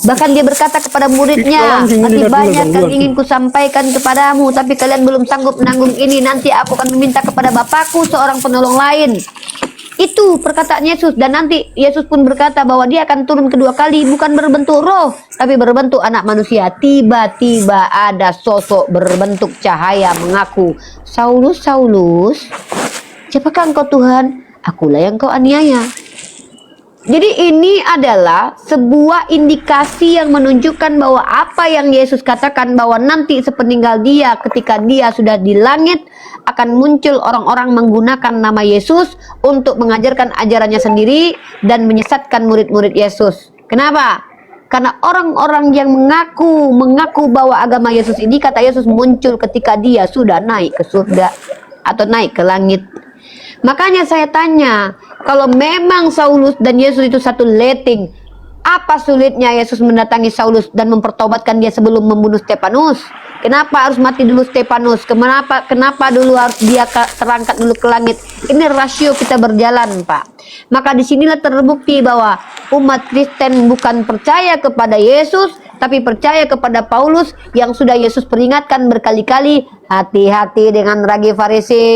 A: Bahkan dia berkata kepada muridnya, masih banyak yang ingin kusampaikan kepadamu, tapi kalian belum sanggup menanggung ini. Nanti aku akan meminta kepada Bapakku seorang penolong lain. Itu perkataan Yesus. Dan nanti Yesus pun berkata bahwa dia akan turun kedua kali, bukan berbentuk roh, tapi berbentuk anak manusia. Tiba-tiba ada sosok berbentuk cahaya mengaku, Saulus, Saulus, siapakah engkau Tuhan? Akulah yang kau aniaya. Jadi ini adalah sebuah indikasi yang menunjukkan bahwa apa yang Yesus katakan bahwa nanti sepeninggal dia, ketika dia sudah di langit, akan muncul orang-orang menggunakan nama Yesus untuk mengajarkan ajarannya sendiri dan menyesatkan murid-murid Yesus. Kenapa? Karena orang-orang yang mengaku bahwa agama Yesus ini, kata Yesus, muncul ketika dia sudah naik ke surga atau naik ke langit. Makanya saya tanya, kalau memang Saulus dan Yesus itu satu letting, apa sulitnya Yesus mendatangi Saulus dan mempertobatkan dia sebelum membunuh Stefanus? Kenapa harus mati dulu Stefanus? Kenapa dulu harus dia terangkat dulu ke langit? Ini rasio kita berjalan, Pak. Maka disinilah terbukti bahwa umat Kristen bukan percaya kepada Yesus, tapi percaya kepada Paulus yang sudah Yesus peringatkan berkali-kali, hati-hati dengan ragi Farisi.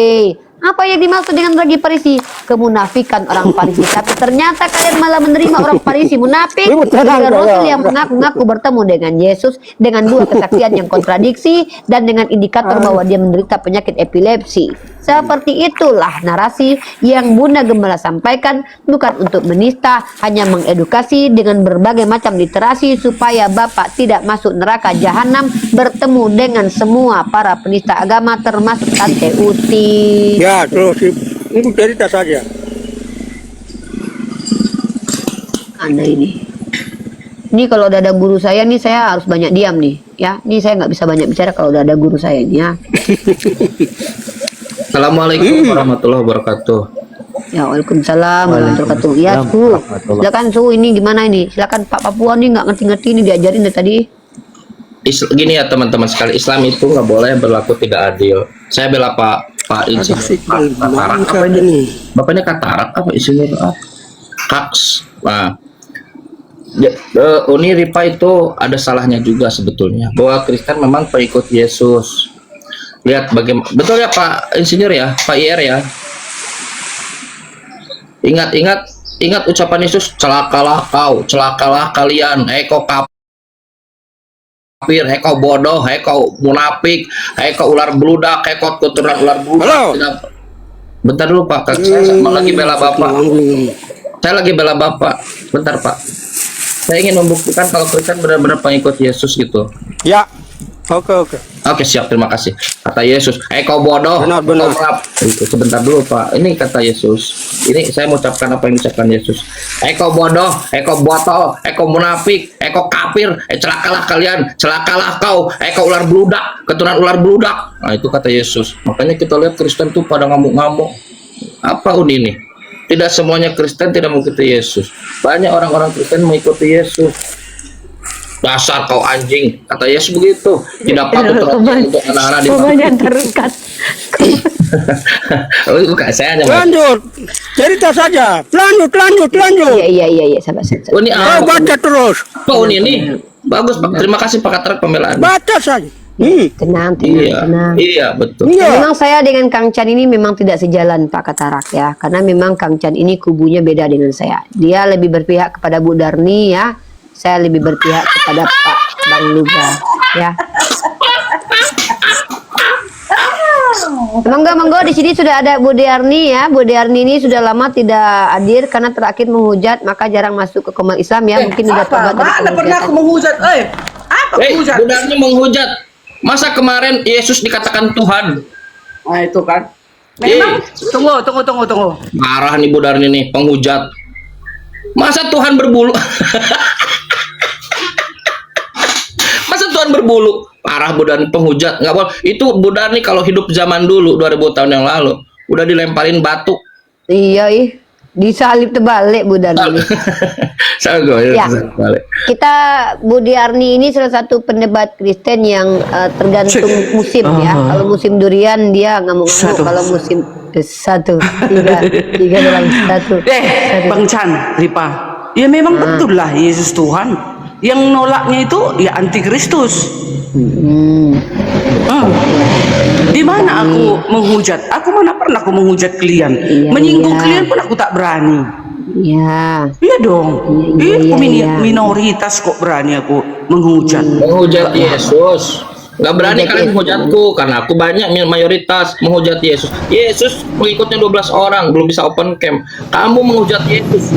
A: Apa yang dimaksud dengan ragi Farisi? Kemunafikan orang Farisi. Tapi ternyata kalian malah menerima orang Farisi munafik. Juga Rasul yang mengaku-ngaku bertemu dengan Yesus dengan dua kesaksian yang kontradiksi dan dengan indikator bahwa dia menderita penyakit epilepsi. Seperti itulah narasi yang Bunda Gembala sampaikan, bukan untuk menista, hanya mengedukasi dengan berbagai macam literasi supaya Bapak tidak masuk neraka jahanam bertemu dengan semua para penista agama termasuk Tante Uti.
B: Ya, terus Ibu cerita saja.
A: Anda ini kalau udah ada guru saya nih, saya harus banyak diam nih ya. Ini saya nggak bisa banyak bicara kalau udah ada guru saya nih ya.
G: Assalamualaikum warahmatullahi wabarakatuh.
A: Ya, waalaikumsalam warahmatullahi wabarakatuh. Ya, Su. Silakan Su, ini gimana ini? Silakan Pak Papua nih nggak ngerti-ngerti ini, diajarin dari tadi.
G: Gini ya teman-teman sekali, Islam itu nggak boleh berlaku tidak adil. Saya bela Pak Insinyur Katarak apa ini? Bapaknya Katarak apa Insinyur Kaks. Nah, Uni Ripa itu ada salahnya juga sebetulnya, bahwa Kristen memang pengikut Yesus. Lihat bagaimana, betul ya Pak Insinyur ya, Pak IR ya. Ingat ucapan Yesus, celakalah kau, celakalah kalian, kok kafir, hei kau bodoh, hei kau munafik, hei kau ular beludak, hei kau keturunan ular beludak.
B: Halo.
G: Bentar dulu Pak, saya lagi bela Bapak. Saya lagi bela Bapak. Bentar Pak. Saya ingin membuktikan kalau Kristen benar-benar pengikut Yesus gitu.
B: Ya. Oke.
G: Oke siap, terima kasih. Kata Yesus, kau bodoh.
B: Benar.
G: Sebentar dulu Pak. Ini kata Yesus. Ini saya mau ucapkan apa yang diucapkan Yesus. Kau bodoh, kau botol, kau munafik, kau kafir, celakalah kalian, celakalah kau, kau ular beludak, keturunan ular beludak. Nah itu kata Yesus. Makanya kita lihat Kristen tuh pada ngamuk-ngamuk. Apa ini? Tidak semuanya Kristen tidak mengikuti Yesus. Banyak orang-orang Kristen mengikuti Yesus. Dasar kau anjing, kata Yesus begitu. Tidak patut terjadi untuk anak-anak di
A: Jangan teruskan.
G: Bukan, saya hanya
B: Lanjut. Cerita saja. Lanjut.
A: Iya, sabar.
G: Oh, ini
B: Kau baca terus.
G: Oh, ini bagus Pak. Terima kasih Pak Katrak pembelaan.
B: Baca saja.
A: Tenang.
G: Iya betul.
B: Iya.
A: Memang saya dengan Kang Chan ini memang tidak sejalan Pak Katarak ya, karena memang Kang Chan ini kubunya beda dengan saya. Dia lebih berpihak kepada Bu Darni ya, saya lebih berpihak kepada Pak Bang Luga ya. Monggo di sini sudah ada Bu Darni ya. Bu Darni ini sudah lama tidak hadir karena terakhir menghujat, maka jarang masuk ke Komal Islam ya. Mungkin udah tobat dari
H: Mana pernah aku menghujat? Apa menghujat?
G: Bu Darni menghujat. Masa kemarin Yesus dikatakan Tuhan?
H: Nah itu kan. Memang tunggu.
G: Marah nih Bu Darni nih, penghujat. Masa Tuhan berbulu? Masa Tuhan berbulu? Parah Bu Darni, penghujat. Nggak boleh. Itu Bu Darni kalau hidup zaman dulu 2000 tahun yang lalu udah dilemparin batu.
A: Iya disalib terbalik Bu Darni. Ya. Kita Bu Darni ini salah satu pendebat Kristen yang tergantung musim ya. Kalau musim durian dia ngamuk-ngamuk. Kalau musim tiga dalam satu.
H: Bang Chan, Ripa. Ya memang betul lah Yesus Tuhan. Yang nolaknya itu ya antikristus. Di mana aku menghujat? Aku mana pernah aku menghujat kalian? Menyinggung kalian pun aku tak berani. Iya dong. Minoritas kok berani aku menghujat.
G: Menghujat Yesus. Nggak berani kalian menghujatku karena aku banyak mayoritas menghujat Yesus. Yesus pengikutnya 12 orang, belum bisa open camp. Kamu menghujat Yesus.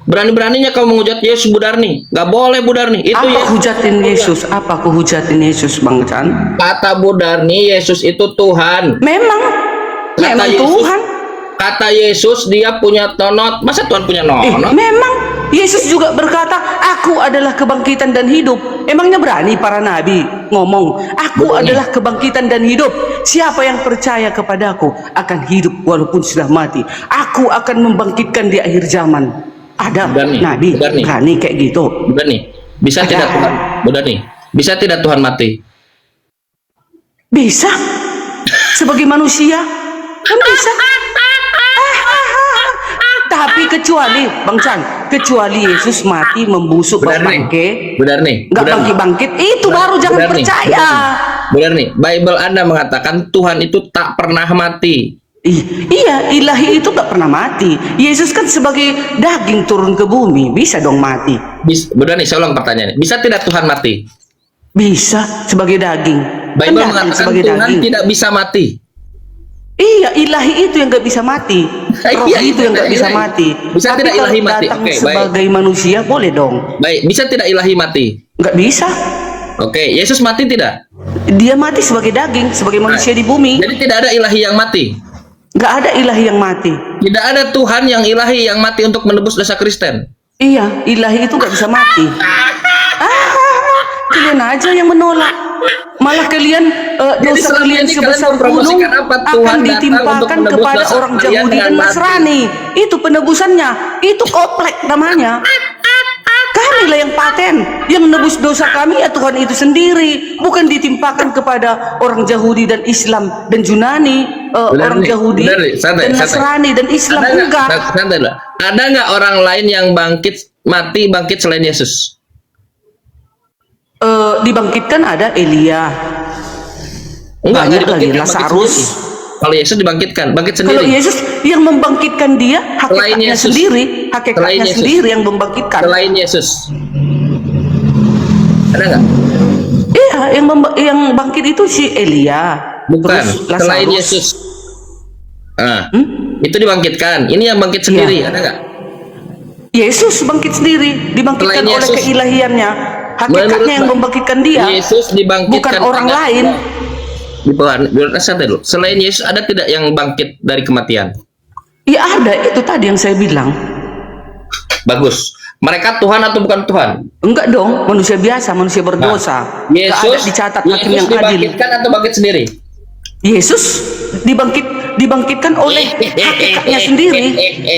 G: Berani-beraninya kamu menghujat Yesus Bu Darni. Nggak boleh Bu Darni. Itu
H: apa hujatin Yesus? Apa aku hujatin Yesus Bang Chan?
G: Kata Bu Darni Yesus itu Tuhan.
H: Memang
G: Yesus,
H: Tuhan.
G: Kata Yesus dia punya tonot. Masa Tuhan punya nonot?
H: Memang Yesus juga berkata, aku adalah kebangkitan dan hidup. Emangnya berani para nabi ngomong, aku adalah kebangkitan dan hidup. Siapa yang percaya kepadaku akan hidup walaupun sudah mati. Aku akan membangkitkan di akhir zaman. Ada nabi berani kayak gitu.
G: Berani. Bisa tidak Tuhan? Berani. Bisa tidak Tuhan mati?
H: Bisa. Sebagai manusia kan bisa. Tapi kecuali Bang Chan, kecuali Yesus mati membusuk bangke, nggak bangkit-bangkit, itu baru jangan percaya.
G: Benar nih, Bible Anda mengatakan Tuhan itu tak pernah mati.
H: Iya, ilahi itu gak pernah mati. Yesus kan sebagai daging turun ke bumi, bisa dong mati.
G: Benar nih, saya ulang pertanyaannya. Bisa tidak Tuhan mati?
H: Bisa, sebagai daging.
G: Bible mengatakan sebagai Tuhan daging tidak bisa mati.
H: Iya, ilahi itu yang gak bisa mati. Roh itu yang gak bisa mati.
G: Bisa tidak ilahi mati?
H: Oke, sebagai manusia boleh dong.
G: Baik, bisa tidak ilahi mati?
H: Gak bisa.
G: Oke, Yesus mati tidak?
H: Dia mati sebagai daging, sebagai manusia di bumi.
G: Jadi tidak ada ilahi yang mati?
H: Gak ada ilahi yang mati.
G: Tidak ada Tuhan yang ilahi yang mati untuk menebus dosa Kristen.
H: Iya, ilahi itu gak bisa mati. Kalian aja yang menolak. Malah kalian dosa kalian sebesar gunung akan ditimpakan kepada orang Yahudi dan Nasrani. Itu penebusannya. Itu komplek namanya. Kamilah yang paten, yang menebus dosa kami ya Tuhan itu sendiri, bukan ditimpakan kepada orang Yahudi dan Islam dan Yunani, orang Yahudi dan Nasrani dan Islam. Enggak.
G: Ada nggak orang lain yang bangkit selain Yesus?
H: Dibangkitkan ada Elia. Banyak lagi Lazarus.
G: Kalau Yesus dibangkitkan, bangkit sendiri.
H: Kalau Yesus yang membangkitkan dia, hakikatnya sendiri, hakikatnya sendiri yang membangkitkan.
G: Selain Yesus, ada nggak?
H: yang bangkit itu si Elia.
G: Bukan,
H: Terus
G: selain
H: Lazarus.
G: Yesus. Itu dibangkitkan. Ini yang bangkit sendiri, ada nggak?
H: Yesus bangkit sendiri, dibangkitkan
G: Selain
H: oleh
G: Yesus.
H: keilahiannya. Hakikatnya
G: Menurut
H: yang membangkitkan dia,
G: Yesus dibangkitkan
H: bukan orang
G: tidak-
H: lain.
G: Santai dulu. Selain Yesus ada tidak yang bangkit dari kematian?
H: Ya ada, itu tadi yang saya bilang.
G: Bagus. Mereka Tuhan atau bukan Tuhan?
H: Enggak dong, manusia biasa, manusia berdosa. Nggak ada
G: Yesus
H: dicatat hakim
G: Yesus
H: yang adil.
G: dibangkitkan atau bangkit sendiri?
H: Yesus dibangkitkan oleh hakikatnya sendiri,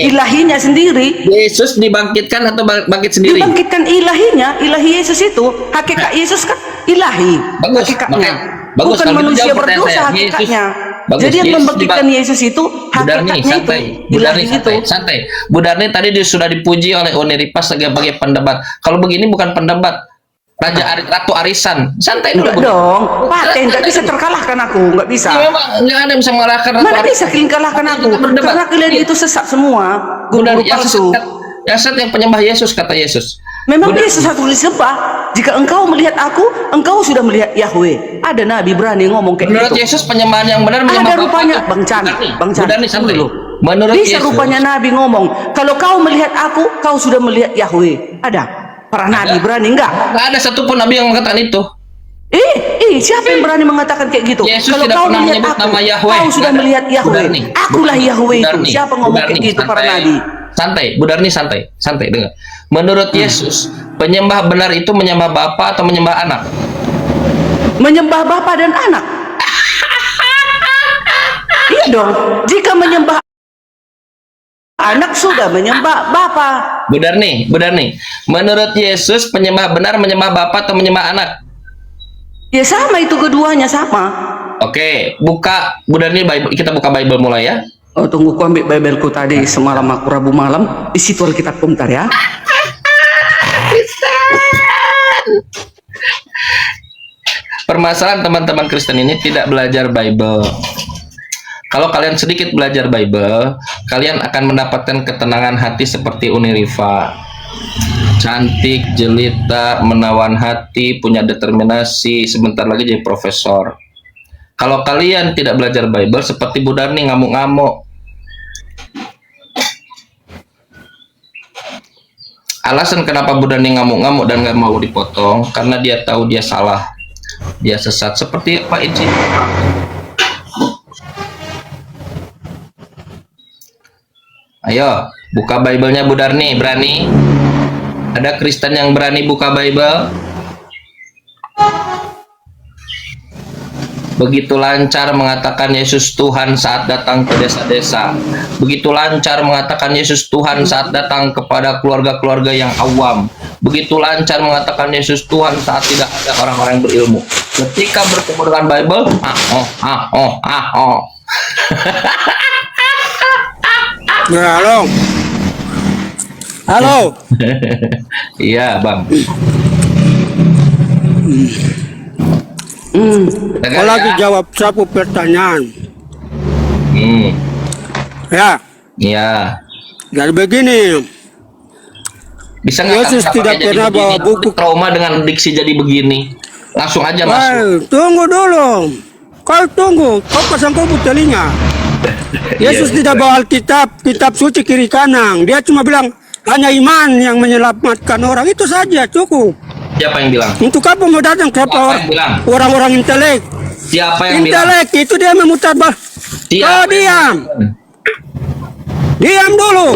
H: ilahinya sendiri.
G: Yesus dibangkitkan atau bangkit sendiri?
H: Dibangkitkan ilahinya, ilahi Yesus itu, hakikat Yesus kan ilahi,
G: Bagus,
H: hakikatnya.
G: makanya- bagus,
H: Bukan
G: kalau gitu
H: manusia
G: jawab pertanyaan
H: berdosa
G: saya.
H: hakikatnya.
G: Bagus,
H: Jadi yang
G: Yesus
H: membangkitkan Yesus itu
G: Budarni,
H: hakikatnya itu,
G: santai. Budarni,
H: ilahi itu.
G: santai. Santai. Budarni tadi sudah dipuji oleh Uniripas sebagai pendebat. Kalau begini bukan pendebat. Ratu Arisan. Santai dulu.
H: Enggak dong, paten nggak bisa terkalahkan aku, nggak bisa.
G: Ya, memang nggak ada yang bisa mengalahkan Ratu
H: Mana
G: Arisan.
H: bisa kalian kalahkan aku?
G: Kita berdebat.
H: Karena kalian itu sesat semua,
G: Budarni,
H: guru-guru
G: yang
H: palsu.
G: sesat yang penyembah Yesus, kata Yesus.
H: Memang
G: Budarni.
H: Yesus satu disembah. Jika engkau melihat aku, engkau sudah melihat Yahweh. Ada nabi berani ngomong kayak
G: Menurut
H: gitu.
G: Yesus penyembahan yang benar menyembah
H: Ada
G: Bapa
H: rupanya,
G: atau-
H: Bang Chan, Bang Chan,
G: Budarni, santai.
H: dulu.
G: Menurut
H: Bisa
G: Yesus,
H: rupanya nabi ngomong, kalau kau melihat aku, kau sudah melihat Yahweh. Ada para nabi berani enggak?
G: nggak ada satupun nabi yang mengatakan itu.
H: Siapa yang berani mengatakan kayak gitu?
G: Yesus
H: Kalau
G: tidak
H: kau
G: pernah
H: melihat
G: menyebut
H: aku,
G: nama Yahweh.
H: kau sudah
G: Nggak ada.
H: melihat Yahweh.
G: Budarni.
H: Akulah Yahweh itu.
G: Budarni.
H: Siapa ngomong kayak
G: Budarni,
H: gitu para
G: santai.
H: nabi?
G: Santai, Budarni santai, santai dengar. Menurut Yesus, penyembah benar itu menyembah Bapa atau menyembah anak?
H: Menyembah bapa dan anak. Iya dong. Jika menyembah anak sudah menyembah bapa.
G: Budarni. Menurut Yesus, penyembah benar menyembah Bapa atau menyembah anak?
H: Ya sama itu keduanya sama.
G: Oke, buka Budarni Bible. Kita buka Bible mulai ya.
H: Oh, tunggu ku ambil Bible-ku tadi semalam aku Rabu malam. Di situ Alkitab bentar ya.
G: Permasalahan teman-teman Kristen ini tidak belajar Bible. Kalau kalian sedikit belajar Bible, kalian akan mendapatkan ketenangan hati seperti Uni Rifa. Cantik, jelita, menawan hati, punya determinasi, sebentar lagi jadi profesor. Kalau kalian tidak belajar Bible, seperti Budarni ngamuk-ngamuk. Alasan kenapa Budarni ngamuk-ngamuk dan nggak mau dipotong, karena dia tahu dia salah. Dia sesat seperti Pak Inci. Ayo, buka Bible-nya Budarni, berani? Ada Kristen yang berani buka Bible? Begitu lancar mengatakan Yesus Tuhan saat datang ke desa-desa. Begitu lancar mengatakan Yesus Tuhan saat datang kepada keluarga-keluarga yang awam. Begitu lancar mengatakan Yesus Tuhan saat tidak ada orang-orang yang berilmu. Ketika bertemu dengan Bible,
B: Ya, halo. Halo.
G: Iya, Bang.
B: Kau lagi jawab satu pertanyaan. Ya,
G: Iya.
B: jadi begini.
G: Bisa nggak
B: Yesus
G: kenapa
B: tidak
G: dia jadi
B: pernah bawa
G: begini?
B: buku.
G: Trauma dengan diksi jadi begini. Langsung aja masuk.
B: Woi, tunggu dulu. Kau tunggu. Kau pasang kau telinga. Yesus
G: Iya,
B: tidak bawa Alkitab, kitab suci kiri kanan. Dia cuma bilang hanya iman yang menyelamatkan orang. Itu saja cukup.
G: Siapa yang bilang?
B: Untuk apa mau datang ke
G: Siapa yang bilang?
B: orang-orang intelek?
G: Siapa yang bilang?
B: Intelek itu dia memutar balik. Kau diam. Diam dulu.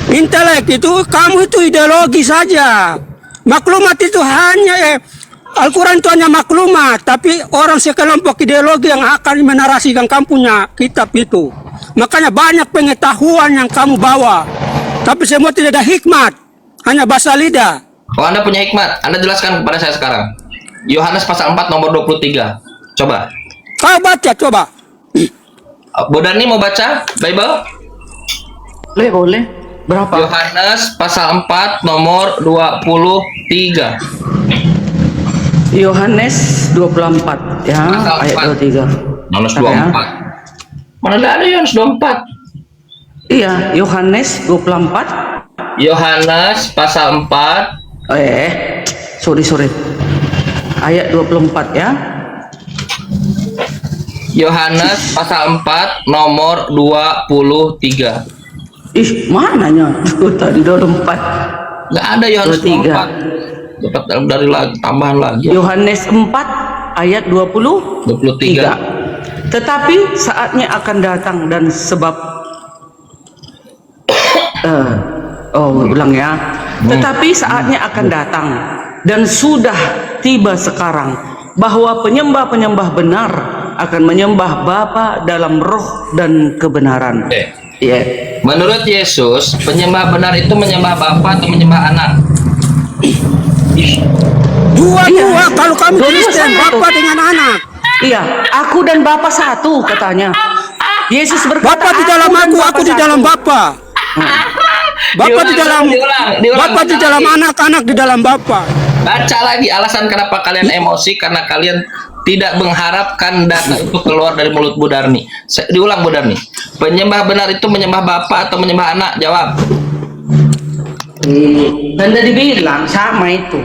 B: Intelek itu kamu itu ideologi saja. Maklumat itu hanya Al-Quran itu hanya maklumat, tapi orang sekelompok ideologi yang akan menarasikan kamu punya kitab itu. Makanya banyak pengetahuan yang kamu bawa, tapi semua tidak ada hikmat, hanya bahasa lidah.
G: Oh, Anda punya hikmat. Anda jelaskan kepada saya sekarang. Yohanes pasal 4 nomor 23. Coba.
B: Kau baca coba.
G: Budarni mau baca Bible?
H: Boleh. Berapa?
G: Yohanes pasal 4 nomor 23.
H: Yohanes 24 ya,
G: Pasal
H: ayat
G: 4.
H: 23.
G: Yohanes
H: Apa ya?
G: 24. Mana ada Yohanes 24?
H: Iya, Yohanes 24.
G: Yohanes pasal 4.
H: Sorry. ayat 24 ya.
G: Yohanes pasal 4 nomor 23.
H: Ih, mananya? Tadi 24.
G: Nggak ada Yohanes
H: 23.
G: 4. Dapat dari lagi, tambahan lagi.
H: Yohanes 4 ayat 23. Tetapi saatnya akan datang dan sebab ulang ya. Tetapi saatnya akan datang dan sudah tiba sekarang bahwa penyembah-penyembah benar akan menyembah Bapa dalam roh dan kebenaran. Ya.
G: Menurut Yesus, penyembah benar itu menyembah Bapa atau menyembah Anak?
B: Dua-dua, kalau kami
H: Dua-dua
B: Kristen,
H: satu.
B: Bapa dengan Anak.
H: Iya, aku dan Bapa satu katanya. Yesus berkata,
B: Bapa di dalam
H: dan
B: aku
H: Bapa
B: di
H: satu."
B: dalam Bapa. Bapa di dalam Bapa di dalam Anak, Anak di dalam Bapa.
G: Baca lagi alasan kenapa kalian emosi, karena kalian tidak mengharapkan data itu keluar dari mulut Bu Darni. Diulang Bu Darni. Penyembah benar itu menyembah Bapa atau menyembah Anak? Jawab.
H: Dan tadi bilang sama itu.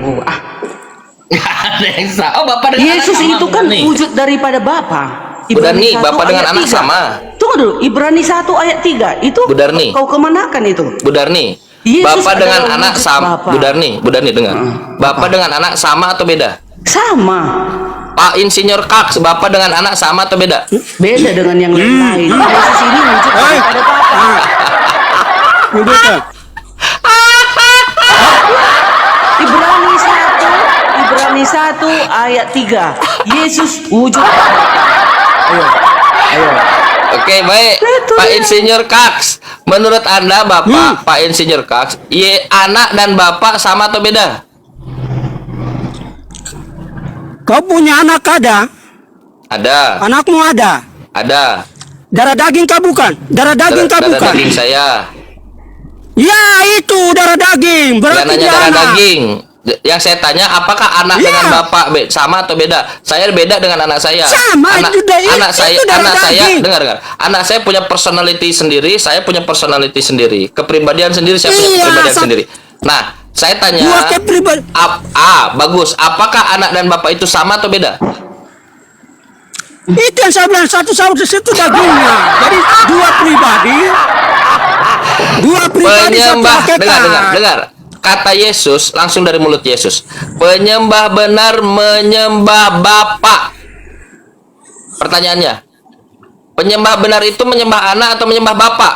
G: Nggak ada yang salah. Oh, Bapa dengan
H: Yesus
G: Anak sama,
H: itu
G: Bu
H: kan
G: Darni.
H: wujud daripada Bapa.
G: Bu Darni,
H: 1
G: Bapa dengan
H: ayat
G: Anak
H: 3.
G: sama.
H: Tunggu dulu, Ibrani 1 ayat 3 itu
G: Bu Darni.
H: kau kemanakan itu?
G: Bu Darni,
H: Yesus
G: Bapa dengan
H: adalah
G: Anak
H: wujud
G: sama.
H: Bapa.
G: Bu Darni dengar. Bapa dengan Anak sama atau beda?
H: Sama.
G: Pak Insinyur Kaks, Bapa dengan Anak sama atau beda?
H: Beda dengan yang lain-lain. Yesus ini wujud daripada Bapa.
B: Udah.
H: Ibrani 1 ayat 3. Yesus wujud daripada Bapa. Ayo.
G: Oke, baik. Pak Insinyur Kaks, menurut Anda Bapak, Pak Insinyur Kaks, Anak dan Bapak sama atau beda?
B: Kau punya anak ada?
G: Ada.
B: Anakmu ada?
G: Ada.
B: Darah daging kau bukan? Darah daging kau
G: Darah
B: bukan?
G: daging saya.
B: Ya, itu darah
G: Yang
B: daging. Berarti
G: nanya
B: dia
G: darah
B: anak.
G: daging. Yang saya tanya, apakah anak
B: Iya.
G: dengan bapak sama atau beda? Saya beda dengan anak saya.
B: Sama,
G: anak,
B: itu
G: anak saya,
B: darah
G: anak saya,
B: daging.
G: dengar. Anak saya punya personality sendiri, saya punya personality sendiri, kepribadian sendiri, saya punya
B: Iya,
G: kepribadian sendiri. Nah, saya tanya,
B: Dua kepribadian.
G: bagus. Apakah anak dan bapak itu sama atau beda?
B: Itu yang saya bilang, satu sama di situ dagingnya. Jadi dua pribadi satu
G: Penyembah,
B: hakikat.
G: dengar. Kata Yesus langsung dari mulut Yesus. Penyembah benar menyembah Bapa. Pertanyaannya, penyembah benar itu menyembah anak atau menyembah Bapa?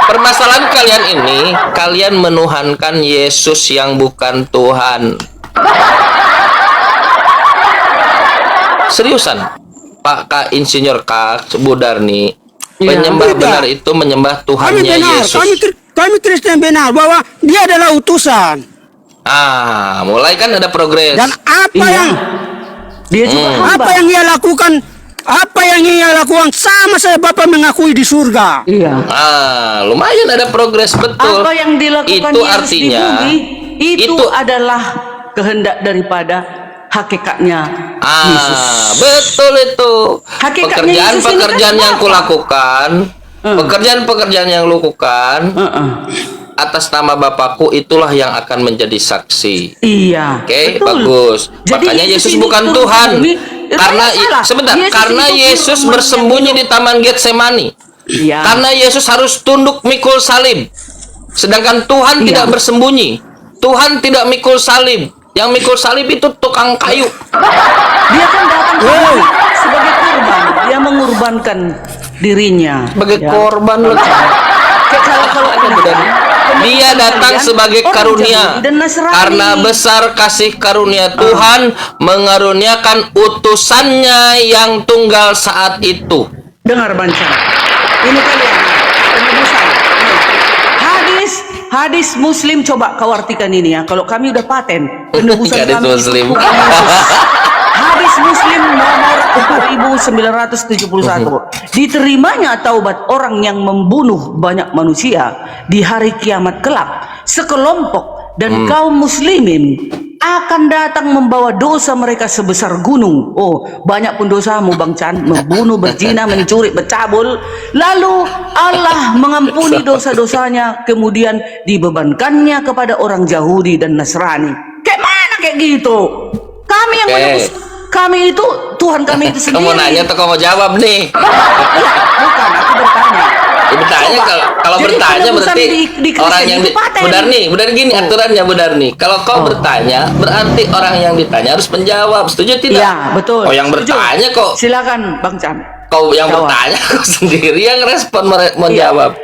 G: Permasalahan kalian ini, kalian menuhankan Yesus yang bukan Tuhan. Seriusan, Pak K. Insinyur Kaks, Bu Darni, penyembah
B: Tidak.
G: benar itu menyembah
B: Kami
G: Tuhannya
B: benar,
G: Yesus.
B: kami Kristen benar bahwa dia adalah utusan.
G: Mulai kan ada progres.
B: Dan apa yang
H: Dia juga hamba.
B: apa yang ia lakukan sama saya Bapak mengakui di surga.
H: Iya.
G: Lumayan ada progres, betul.
H: Apa yang dilakukan
G: itu
H: Yesus
G: artinya,
H: di bumi itu adalah kehendak daripada hakikatnya Yesus.
G: Betul itu.
H: Hakikatnya Yesus ini
G: Pekerjaan-pekerjaan
H: kan
G: yang
H: Bapa.
G: kulakukan, pekerjaan-pekerjaan yang lukukan atas nama Bapakku, itulah yang akan menjadi saksi.
H: Iya.
G: Oke,
H: betul.
G: bagus.
H: Jadi
G: Makanya Yesus
H: ini
G: bukan
H: turun
G: Tuhan.
H: ke bumi.
G: Karena
H: Salah.
G: sebentar,
H: Yesus
G: karena
H: itu
G: Yesus
H: firman
G: bersembunyi
H: yang
G: di Taman Getsemani.
H: Iya.
G: Karena Yesus harus tunduk mikul salib. Sedangkan Tuhan
H: Iya.
G: tidak bersembunyi. Tuhan tidak mikul salib. Yang mikul salib itu tukang kayu.
H: Dia kan datang ke bumi sebagai korban. Dia mengorbankan dirinya.
G: Sebagai
H: Ya.
G: korban loh. Dia datang sebagai karunia. Karena besar kasih karunia Tuhan mengaruniakan utusannya yang tunggal saat itu.
H: Dengar Banca. Ini kalian penebusan. Hadis Muslim, coba kau artikan ini ya. Kalau kami udah paten penebusan
G: Hadis
H: kami
G: Muslim.
H: itu Tuhan Yesus. Hadis Muslim nomor 4971. Diterimanya taubat orang yang membunuh banyak manusia di hari kiamat kelak. Sekelompok dan kaum muslimin akan datang membawa dosa mereka sebesar gunung. Oh, banyak pun dosamu Bang Chan, membunuh, berzina, mencuri, bercabul. Lalu Allah mengampuni dosa-dosanya, kemudian dibebankannya kepada orang Yahudi dan Nasrani. Kayak mana kayak gitu? Kami yang menebus, kami itu, Tuhan kami itu sendiri.
G: Kamu nanya atau kamu jawab nih?
H: Ya, bukan, aku bertanya.
G: Bertanya, kalau
H: Jadi
G: bertanya
H: penebusan
G: berarti
H: di
G: orang yang
H: itu paten.
G: Benar gini aturannya Darni. Kalau kau bertanya, berarti orang yang ditanya harus menjawab. Setuju tidak?
H: Iya, betul.
G: Oh, yang
H: Setuju.
G: bertanya kok.
H: Silakan Bang Chan.
G: Kau yang
H: Jawab.
G: bertanya kau sendiri yang respon menjawab.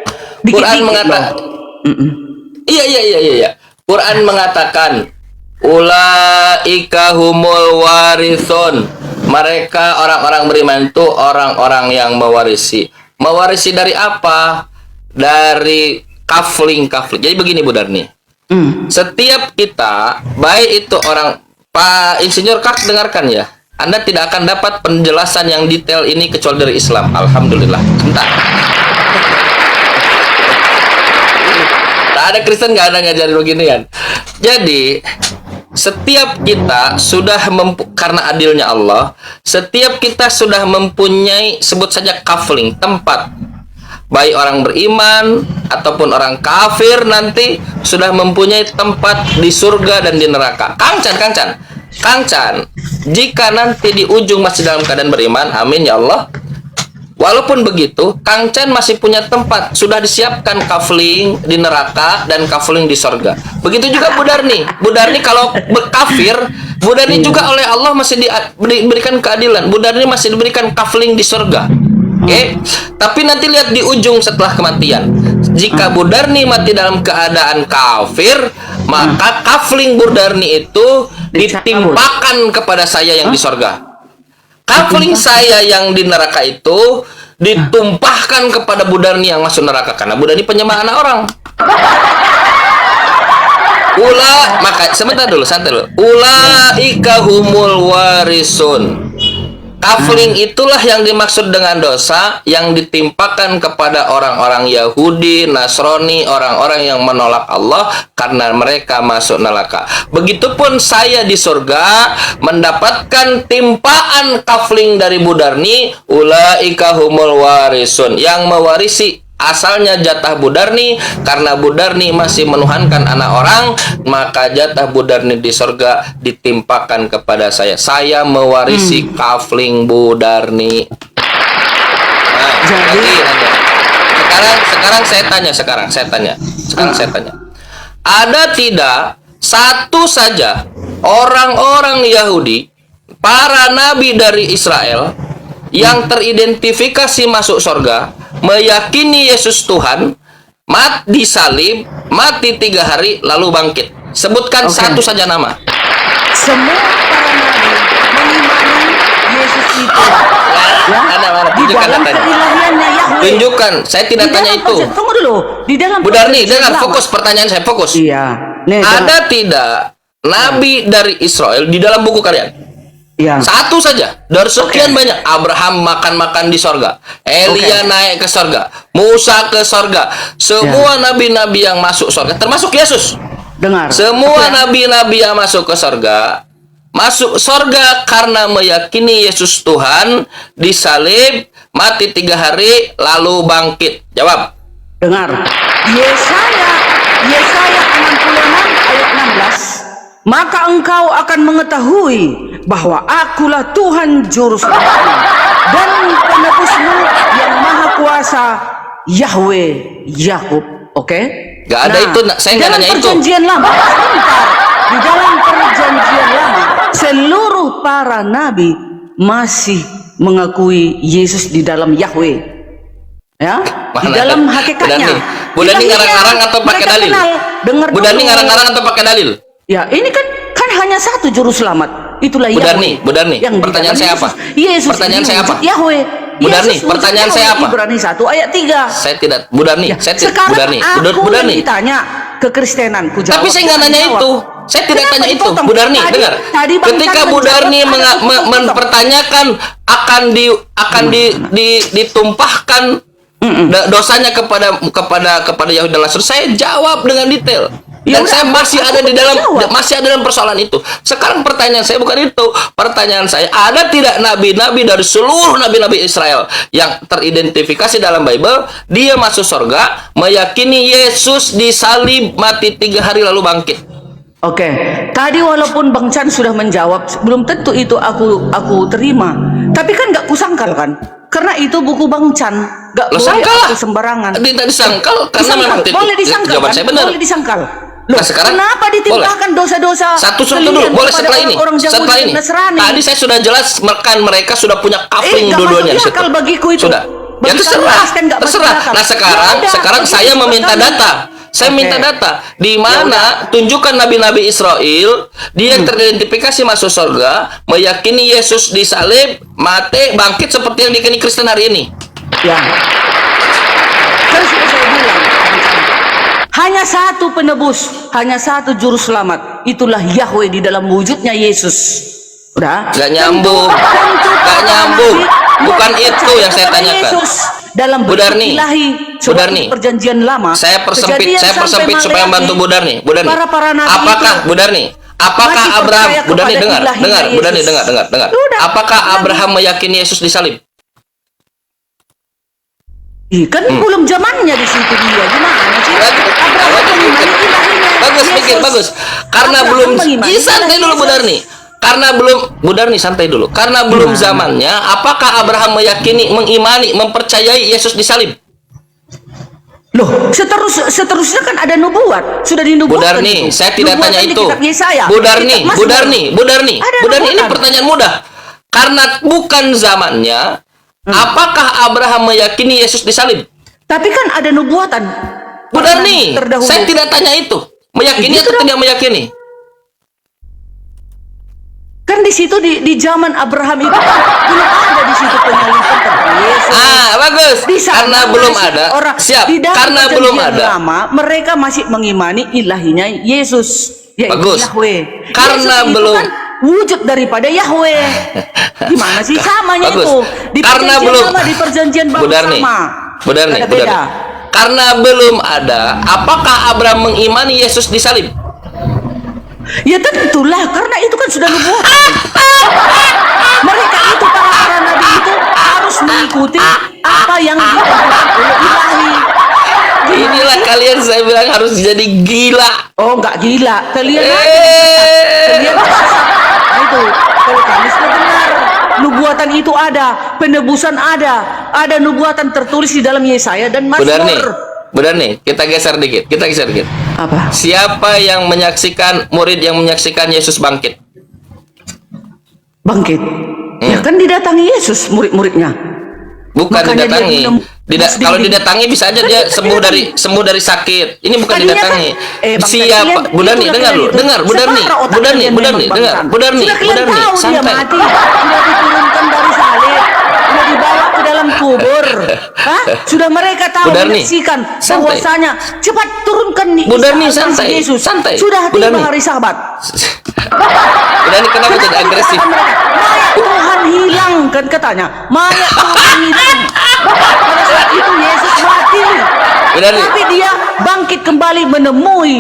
H: Dikit-dikit
G: Quran mengatakan. Iya. Quran mengatakan ulaika humul warithun. Mereka orang-orang beriman itu orang-orang yang mewarisi. Mewarisi dari apa? Dari kafling. Jadi begini Bu Darni. Setiap kita, baik itu orang Pak Insinyur Kak, dengarkan ya. Anda tidak akan dapat penjelasan yang detail ini kecuali dari Islam. Alhamdulillah. Sebentar. Tak ada Kristen nggak ada ngajarin beginian. Jadi setiap kita sudah karena adilnya Allah, setiap kita sudah mempunyai, sebut saja kafling, tempat. Baik orang beriman ataupun orang kafir nanti sudah mempunyai tempat di surga dan di neraka. Kang Chan, jika nanti di ujung masih dalam keadaan beriman, amin ya Allah. Walaupun begitu, Kang Chan masih punya tempat, sudah disiapkan kafling di neraka dan kafling di surga. Begitu juga Bu Darni. Bu Darni kalau kafir, Bu Darni juga oleh Allah masih diberikan keadilan. Bu Darni masih diberikan kafling di surga. Oke, tapi nanti lihat di ujung setelah kematian. Jika Bu Darni mati dalam keadaan kafir, maka kafling Bu Darni itu ditimpakan kepada saya yang di surga. Kafling saya yang di neraka itu ditumpahkan kepada Bu Darni yang masuk neraka karena Bu Darni penyembah anak orang. Maka sebentar dulu, santai dulu. Ulaika humul warisun. Kafling itulah yang dimaksud dengan dosa yang ditimpakan kepada orang-orang Yahudi, Nasrani, orang-orang yang menolak Allah karena mereka masuk neraka. Begitupun saya di surga mendapatkan timpaan kafling dari Bu Darni, ulaika humul warisun, yang mewarisi asalnya jatah Bu Darni. Karena Bu Darni masih menuhankan anak orang, maka jatah Bu Darni di surga ditimpakan kepada saya. Saya mewarisi kafling Bu Darni. Nah, jadi sekarang saya tanya. Ada tidak satu saja orang-orang Yahudi, para nabi dari Israel yang teridentifikasi masuk surga, meyakini Yesus Tuhan, mati salib, mati 3 hari, lalu bangkit? Sebutkan satu saja nama.
H: Semua para nabi mengimani Yesus itu.
G: Ada mana?
H: Di dalam keilahiannya Yahweh.
G: Tunjukkan. Saya tidak tanya itu.
H: Tunggu dulu. Di dalam
G: Bu Darni,
H: perjanjian
G: dengar,
H: lama.
G: fokus pertanyaan saya, fokus.
H: Iya. Nih,
G: Ada tidak nabi dari Israel di dalam buku kalian?
H: Iya.
G: Satu saja dari sekian banyak. Abraham makan-makan di sorga, Elia naik ke sorga, Musa ke sorga. Semua nabi-nabi yang masuk sorga, termasuk Yesus.
H: Dengar.
G: Semua nabi-nabi yang masuk ke sorga, masuk sorga karena meyakini Yesus Tuhan, disalib, mati 3 hari, lalu bangkit. Jawab.
H: Dengar. Yesaya 66 ayat 16. Maka engkau akan mengetahui bahwa akulah Tuhan Juru Selamatmu dan penebusmu yang Maha Kuasa, Yahweh Yakub. Oke?
G: Gak ada itu, saya nggak nanya itu.
H: Perjanjian lama, sebentar. Di dalam perjanjian lama, seluruh para nabi masih mengakui Yesus di dalam Yahweh. Ya, di dalam hakikatnya.
G: Bu Darni ngarang-ngarang atau pakai dalil? Bu Darni ngarang-ngarang atau pakai dalil?
H: Ya, ini kan hanya satu juru selamat. Itulah Yahweh.
G: Bu Darni, pertanyaan saya apa?
H: Yesus.
G: Pertanyaan saya apa?
H: Yahweh.
G: Bu Darni, pertanyaan saya apa?
H: Ibrani 1 ayat 3.
G: Saya tidak, Bu Darni, saya tidak,
H: Sekarang
G: Bu Darni,
H: aku
G: Bu Darni.
H: yang ditanya kekristenan, ku jawab.
G: Tapi saya nggak nanya itu. Saya tidak
H: Kenapa
G: tanya itu,
H: dipotong?
G: Bu Darni. Dengar.
H: Tadi Bang
G: Ketika
H: Chan
G: Bu Darni
H: menjawab, ada
G: mempertanyakan akan ditumpahkan dosanya kepada Yahudi dan Nasrani, saya jawab dengan detail. Dan
H: udah,
G: saya masih ada di dalam
H: jawab.
G: persoalan itu. Sekarang pertanyaan saya bukan itu. Pertanyaan saya, ada tidak nabi-nabi dari seluruh nabi-nabi Israel yang teridentifikasi dalam Bible, dia masuk surga, meyakini Yesus disalib, mati 3 hari lalu bangkit?
H: Oke, tadi walaupun Bang Chan sudah menjawab, belum tentu itu aku terima. Tapi kan nggak kusangkal kan? Karena itu buku Bang Chan, nggak
G: Lo
H: boleh
G: sangkal lah.
H: aku sembarangan.
G: Tidak disangkal karena
H: Disangkal.
G: memang
H: Boleh disangkal
G: jawaban
H: kan?
G: saya benar.
H: Boleh disangkal. Loh,
G: Nah, sekarang
H: kenapa ditimpakan dosa-dosa
G: Satu-satu dulu,
H: kalian
G: boleh
H: kepada
G: setelah ini.
H: orang-orang Yahudi
G: Setelah
H: dan
G: ini.
H: Nasrani?
G: Tadi saya sudah jelas mereka sudah punya kafling
H: nggak
G: dua-duanya di
H: masuk
G: situ.
H: akal bagiku itu.
G: Sudah. Ya
H: Bagi
G: terserah.
H: kami kan nggak masuk
G: Terserah.
H: akal.
G: Nah,
H: Ya
G: sekarang
H: udah,
G: saya meminta
H: kami.
G: data. Saya
H: Oke.
G: minta data di mana tunjukkan nabi-nabi Israel dia teridentifikasi masuk surga, meyakini Yesus disalib, mati, bangkit seperti yang diyakini Kristen hari ini.
H: Ya. Kan sudah saya bilang. Hanya satu penebus, hanya satu juru selamat. Itulah Yahweh di dalam wujudnya Yesus. Udah?
G: Gak nyambung.
H: Tentu
G: Gak
H: para
G: nyambung.
H: nabi
G: Bukan
H: percaya
G: itu yang saya
H: kepada
G: tanyakan.
H: Yesus dalam
G: Bu
H: bentuk
G: Darni.
H: ilahi.
G: Bu Darni.
H: Perjanjian lama.
G: Saya persempit
H: Kejadian sampai
G: supaya
H: Maleakhi,
G: membantu Bu Darni. Bu Darni.
H: Para nabi
G: Apakah
H: itu
G: Bu Darni? Apakah
H: masih
G: Abraham?
H: percaya
G: Bu Darni
H: kepada
G: dengar.
H: ilahinya
G: Bu Darni
H: Yesus.
G: dengar.
H: Udah,
G: Apakah
H: lagi.
G: Abraham meyakini Yesus disalib?
H: Kan belum zamannya di situ dia. Gimana sih? Abraham mengimani ilahinya
G: Bagus,
H: Yesus.
G: pikir bagus. Karena
H: Abraham
G: belum
H: mengimani
G: santai
H: ilahi
G: dulu Bu
H: Yesus.
G: Darni. Karena belum Bu Darni santai dulu. Karena belum zamannya, apakah Abraham meyakini, mengimani, mempercayai Yesus disalib?
H: Loh, seterusnya kan ada nubuat. Sudah
G: Bu
H: dinubuatkan
G: Darni,
H: itu.
G: saya tidak
H: Nubuatan
G: tanya
H: di
G: itu.
H: kitab Yesaya,
G: Bu Darni,
H: kitab
G: Bu
H: Mazmur.
G: Darni, Bu Darni,
H: Ada
G: Bu Darni, ini
H: nubuatan.
G: pertanyaan mudah. Karena bukan zamannya, apakah Abraham meyakini Yesus disalib?
H: Tapi kan ada nubuatan.
G: Bu Darni,
H: Terdahulu.
G: saya tidak tanya itu. Meyakini
H: Itu
G: atau
H: dong.
G: tidak meyakini?
H: Kan di situ di zaman Abraham itu kan belum ada di situ penyalipan tentang Yesus.
G: Bagus.
H: Di sana
G: Karena belum
H: masih
G: ada.
H: orang,
G: Siap.
H: di dalam
G: Karena belum
H: perjanjian
G: ada.
H: lama, mereka masih mengimani ilahinya Yesus, yaitu
G: Bagus.
H: Yahweh.
G: Karena
H: Yesus itu
G: belum-
H: kan wujud daripada Yahweh. Gimana sih samanya
G: Bagus.
H: itu? Di
G: Karena
H: perjanjian
G: belum-
H: lama, di perjanjian baru
G: Bu Darni,
H: sama.
G: Bu Darni,
H: Ada
G: Bu Darni.
H: beda.
G: Karena belum ada, apakah Abraham mengimani Yesus disalib?
H: Ya tentulah, karena itu kan sudah nubuatan. Mereka itu para nabi itu harus mengikuti apa yang ditentukan oleh ilahi.
G: Inilah kalian saya bilang harus jadi gila.
H: Oh, enggak gila. Kalian aja yang
G: Eh.
H: sesat. Kalian tersesat. Nah, itu kalau kami sudah benar. Nubuatan itu ada, penebusan ada nubuatan tertulis di dalam Yesaya dan
G: Bu Darni,
H: Mazmur.
G: Bu Darni, kita geser dikit.
H: Apa?
G: Siapa yang menyaksikan, murid yang menyaksikan Yesus bangkit?
H: Bangkit. Ya kan didatangi Yesus murid-muridnya.
G: Bukan
H: Makanya dia
G: didatangi.
H: minum
G: Kalau didatangi bisa aja
H: Kan
G: dia
H: kita
G: sembuh dari sakit. Ini bukan
H: Tadinya
G: didatangi.
H: kan- Bang,
G: Siapa?
H: kalian,
G: Bu Darni,
H: itulah
G: dengar
H: kalian
G: lu,
H: itu.
G: dengar Bu Darni.
H: Separah otak
G: Bu Darni,
H: kalian
G: Bu Darni,
H: memang,
G: dengar.
H: Bang.
G: Bu Darni,
H: Sudah
G: Bu
H: kalian
G: Darni,
H: tahu dia
G: santai.
H: mati, sudah diturunkan dari salib, sudah dibawa ke dalam kubur. Hah? Sudah mereka tahu,
G: Bu Darni,
H: menyaksikan
G: santai.
H: bahwasanya cepat turunkan
G: Bu Darni,
H: Isa,
G: santai,
H: Yesus.
G: santai.
H: Sudah
G: Bu
H: tiba
G: Darni.
H: hari Sabat.
G: Bu Darni kenapa jadi agresif?
H: dikatakan mereka, mayat Tuhan hilang kan katanya. Mayat Tuhan hilang. Pada saat itu Yesus mati.
G: Bu Darni.
H: Tapi dia bangkit kembali menemui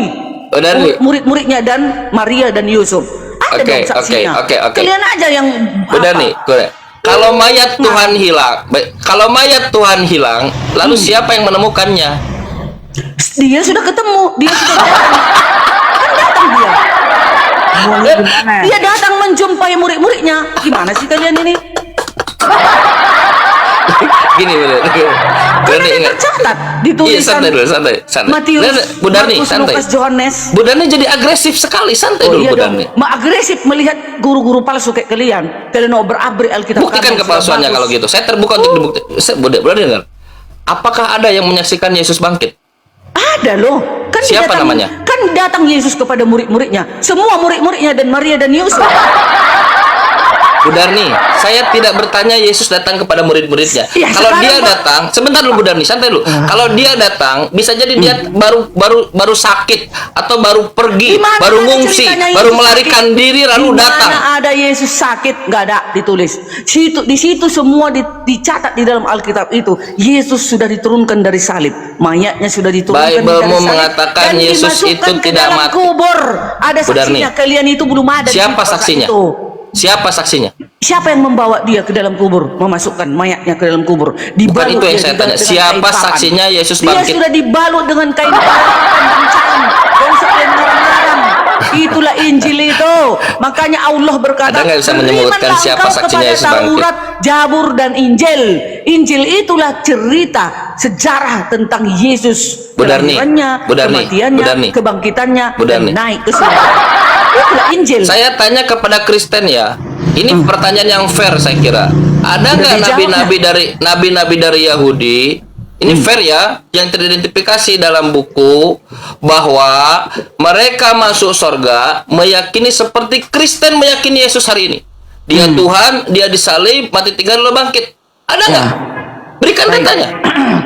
G: Bu Darni.
H: murid-muridnya dan Maria dan Yusuf. Ada
G: Oke,
H: dong saksinya.
G: oke.
H: Kalian aja yang
G: Bu Darni, kalau mayat Tuhan hilang, lalu siapa yang menemukannya?
H: Dia sudah ketemu, dia sudah datang. Kan datang dia. Dia datang menjumpai murid-muridnya. Gimana sih kalian ini?
G: Gini, Bu Darni. Bu Darni ingat.
H: Tercatat
G: Iya,
H: ditulisan
G: santai dulu, santai.
H: Matius,
G: Bu Darni,
H: Markus,
G: santai.
H: Lukas, Yohanes.
G: Bu Darni jadi agresif sekali, santai dulu
H: Iya
G: Bu
H: dong,
G: Darni.
H: agresif melihat guru-guru palsu kayak kalian. Kalian mau berabrik Alkitab.
G: Buktikan
H: kami,
G: kepalsuannya
H: sudah
G: kalau
H: bagus.
G: gitu. Saya terbuka untuk dibukti. Bu Darni dengar. Apakah ada yang menyaksikan Yesus bangkit?
H: Ada loh. Kan
G: Siapa namanya?
H: Kan datang Yesus kepada murid-muridnya. Semua murid-muridnya dan Maria dan Yusuf.
G: Bu Darni, saya tidak bertanya Yesus datang kepada murid-muridnya.
H: Ya,
G: Kalau
H: sekarang,
G: dia
H: Pak.
G: datang, sebentar dulu Bu Darni, santai dulu. Kalau dia datang, bisa jadi dia baru sakit atau baru pergi,
H: Di mana
G: baru
H: ada
G: ngungsi,
H: ceritanya
G: baru
H: Yesus
G: melarikan
H: sakit?
G: diri lalu
H: Di
G: datang.
H: mana ada Yesus sakit? Nggak ada ditulis. Di situ semua dicatat di dalam Alkitab itu. Yesus sudah diturunkan dari salib, mayatnya sudah diturunkan
G: Bible
H: dari
G: mau
H: salib
G: mengatakan
H: dan
G: Yesus
H: dimasukkan
G: itu
H: ke
G: tidak
H: dalam
G: mati.
H: kubur. Ada
G: Bu Darni,
H: saksinya, kalian itu belum ada. di
G: Siapa
H: situ saat
G: saksinya?
H: itu.
G: Siapa saksinya?
H: Siapa yang membawa dia ke dalam kubur, memasukkan mayatnya ke dalam kubur?
G: Bukan itu yang saya tanya. Siapa saksinya Yesus
H: Dia
G: bangkit?
H: sudah dibalut dengan kain papan, bongsor yang ngarang-ngarang. Itulah Injil itu. Makanya Allah berkata,
G: Anda nggak bisa menyebutkan
H: "Berimanlah
G: siapa
H: engkau
G: saksinya
H: kepada
G: Yesus bangkit."
H: Taurat, Jabur dan Injil. Injil itulah cerita sejarah tentang Yesus,
G: Bu Darni,
H: kelahirannya,
G: Bu Darni,
H: kematiannya,
G: Bu Darni,
H: kebangkitannya,
G: Bu
H: dan
G: Darni.
H: naik ke surga. Itulah Injil.
G: Saya tanya kepada Kristen ya. Ini pertanyaan yang fair saya kira. Ada nggak nabi-nabi dari Yahudi? Ini fair ya, yang teridentifikasi dalam buku bahwa mereka masuk surga meyakini seperti Kristen meyakini Yesus hari ini. Dia Tuhan, dia disalib, mati tiga lalu bangkit. Ada nggak? Berikan datanya.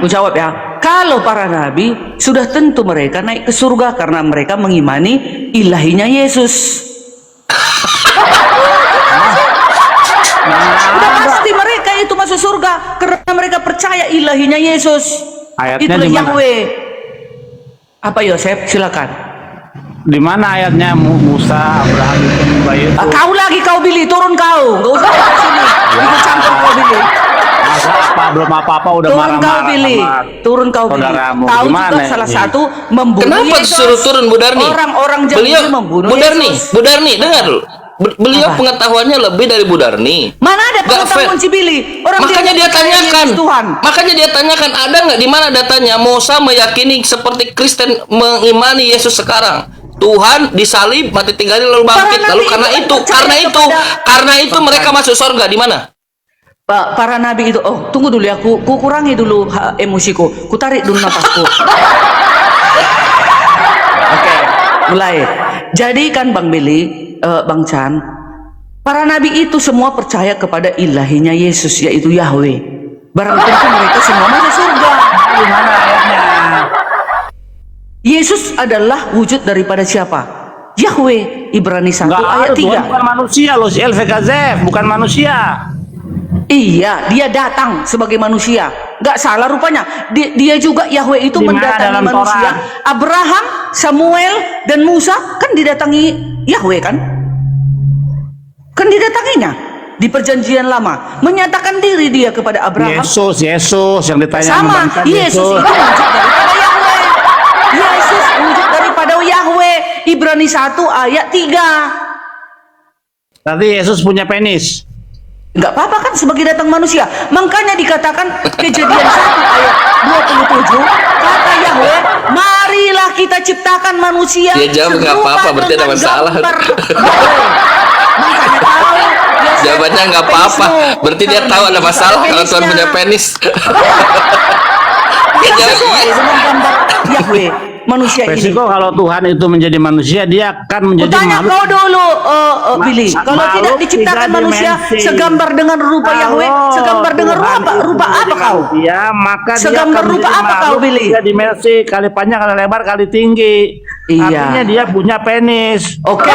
H: Aku jawab ya. Kalau para nabi sudah tentu mereka naik ke surga karena mereka mengimani ilahinya Yesus. Sudah pasti mereka itu masuk surga karena mereka percaya ilahinya Yesus.
I: Ayatnya
H: Itulah
I: di mana?
H: Yahweh. Apa Yosef? Silakan.
I: Di mana ayatnya Musa, Abraham itu menyembah Yesus?
H: Kau lagi kau Billy, turun kau. Gak usah ke sini. Ikut campur kau Billy.
I: Masa apa belum apa-apa udah
H: Turun kau
I: marah-marah
H: Billy.
I: sama
H: Turun kau Billy.
I: saudaramu.
H: Tahu
I: Gimana
H: juga salah
I: ini?
H: satu membunuh
G: Kenapa
H: Yesus.
G: disuruh turun Bu Darni?
H: Orang-orang Yahudi membunuh
G: Bu Darni,
H: Yesus.
G: Bu Darni, dengar dulu. Beliau
H: Apa?
G: pengetahuannya lebih dari Bu Darni.
H: Mana ada
G: Nggak
H: pengetahuan
G: fair.
H: Cibili? Orang
G: Makanya dia
H: percaya
G: tanyakan.
H: Yesus Tuhan.
G: Makanya dia tanyakan, ada nggak di mana datanya Musa meyakini seperti Kristen mengimani Yesus sekarang? Tuhan disalib, mati tiga hari lalu bangkit.
H: Para
G: Lalu
H: nabi
G: karena
H: itu
G: itu,
H: percaya
G: karena itu mereka masuk surga di mana?
H: Para nabi itu, oh tunggu dulu ya, ku kurangi dulu emosiku, ku tarik dulu napasku. Oke, mulai. Jadi kan Bang Billy, Bang Chan, para nabi itu semua percaya kepada ilahinya Yesus, yaitu Yahweh. Barang tentu mereka semua masuk surga.
I: Di mana ayatnya?
H: Yesus adalah wujud daripada siapa? Yahweh. Ibrani 1
I: Enggak
H: ayat
I: ada, Tuhan
H: 3.
I: bukan manusia loh, si LVKZ bukan manusia.
H: Iya, dia datang sebagai manusia. Gak salah rupanya. Dia juga Yahweh itu
I: Di mana
H: mendatangi
I: dalam
H: manusia.
I: Torah?
H: Abraham, Samuel, dan Musa kan didatangi Yahweh kan? Kan didatanginya di perjanjian lama. Menyatakan diri dia kepada Abraham.
I: Yesus yang ditanya
H: Sama,
I: membangkang
H: Yesus itu wujud daripada Yahweh. Yesus wujud daripada Yahweh. Ibrani 1 ayat 3.
I: Berarti Yesus punya penis.
H: Enggak apa-apa kan sebagai datang manusia. Makanya dikatakan Kejadian 1 ayat 27, kata Yahweh, marilah kita ciptakan manusia.
G: Dia jawab nggak
H: serupa
G: apa-apa, berarti ada
H: dengan
G: masalah.
H: gambar Yahweh. Makanya tahu.
G: Jawabannya nggak apa-apa. Berarti dia tahu ada masalah kalau Tuhan punya penis. Dia
H: Tidak
G: jawab
H: sesuai
G: iya.
H: dengan gambar Yahweh manusia ini.
I: Resiko kalau Tuhan itu menjadi manusia, dia akan menjadi
H: Kutanya
I: makhluk.
H: kau dulu, Billy. Kalau tidak
I: makhluk
H: diciptakan
I: tiga
H: manusia
I: dimensi.
H: segambar dengan rupa Yahweh,
I: Kalau
H: segambar dengan
I: Tuhan
H: rupa
I: itu
H: apa
I: menjadi
H: kau?
I: manusia, maka dia
H: Segambar
I: akan
H: rupa
I: menjadi
H: apa kau,
I: makhluk
H: Billy?
I: tiga dimensi, kali panjang, kali lebar, kali tinggi.
H: Iya.
I: Artinya dia punya penis.
H: Oke.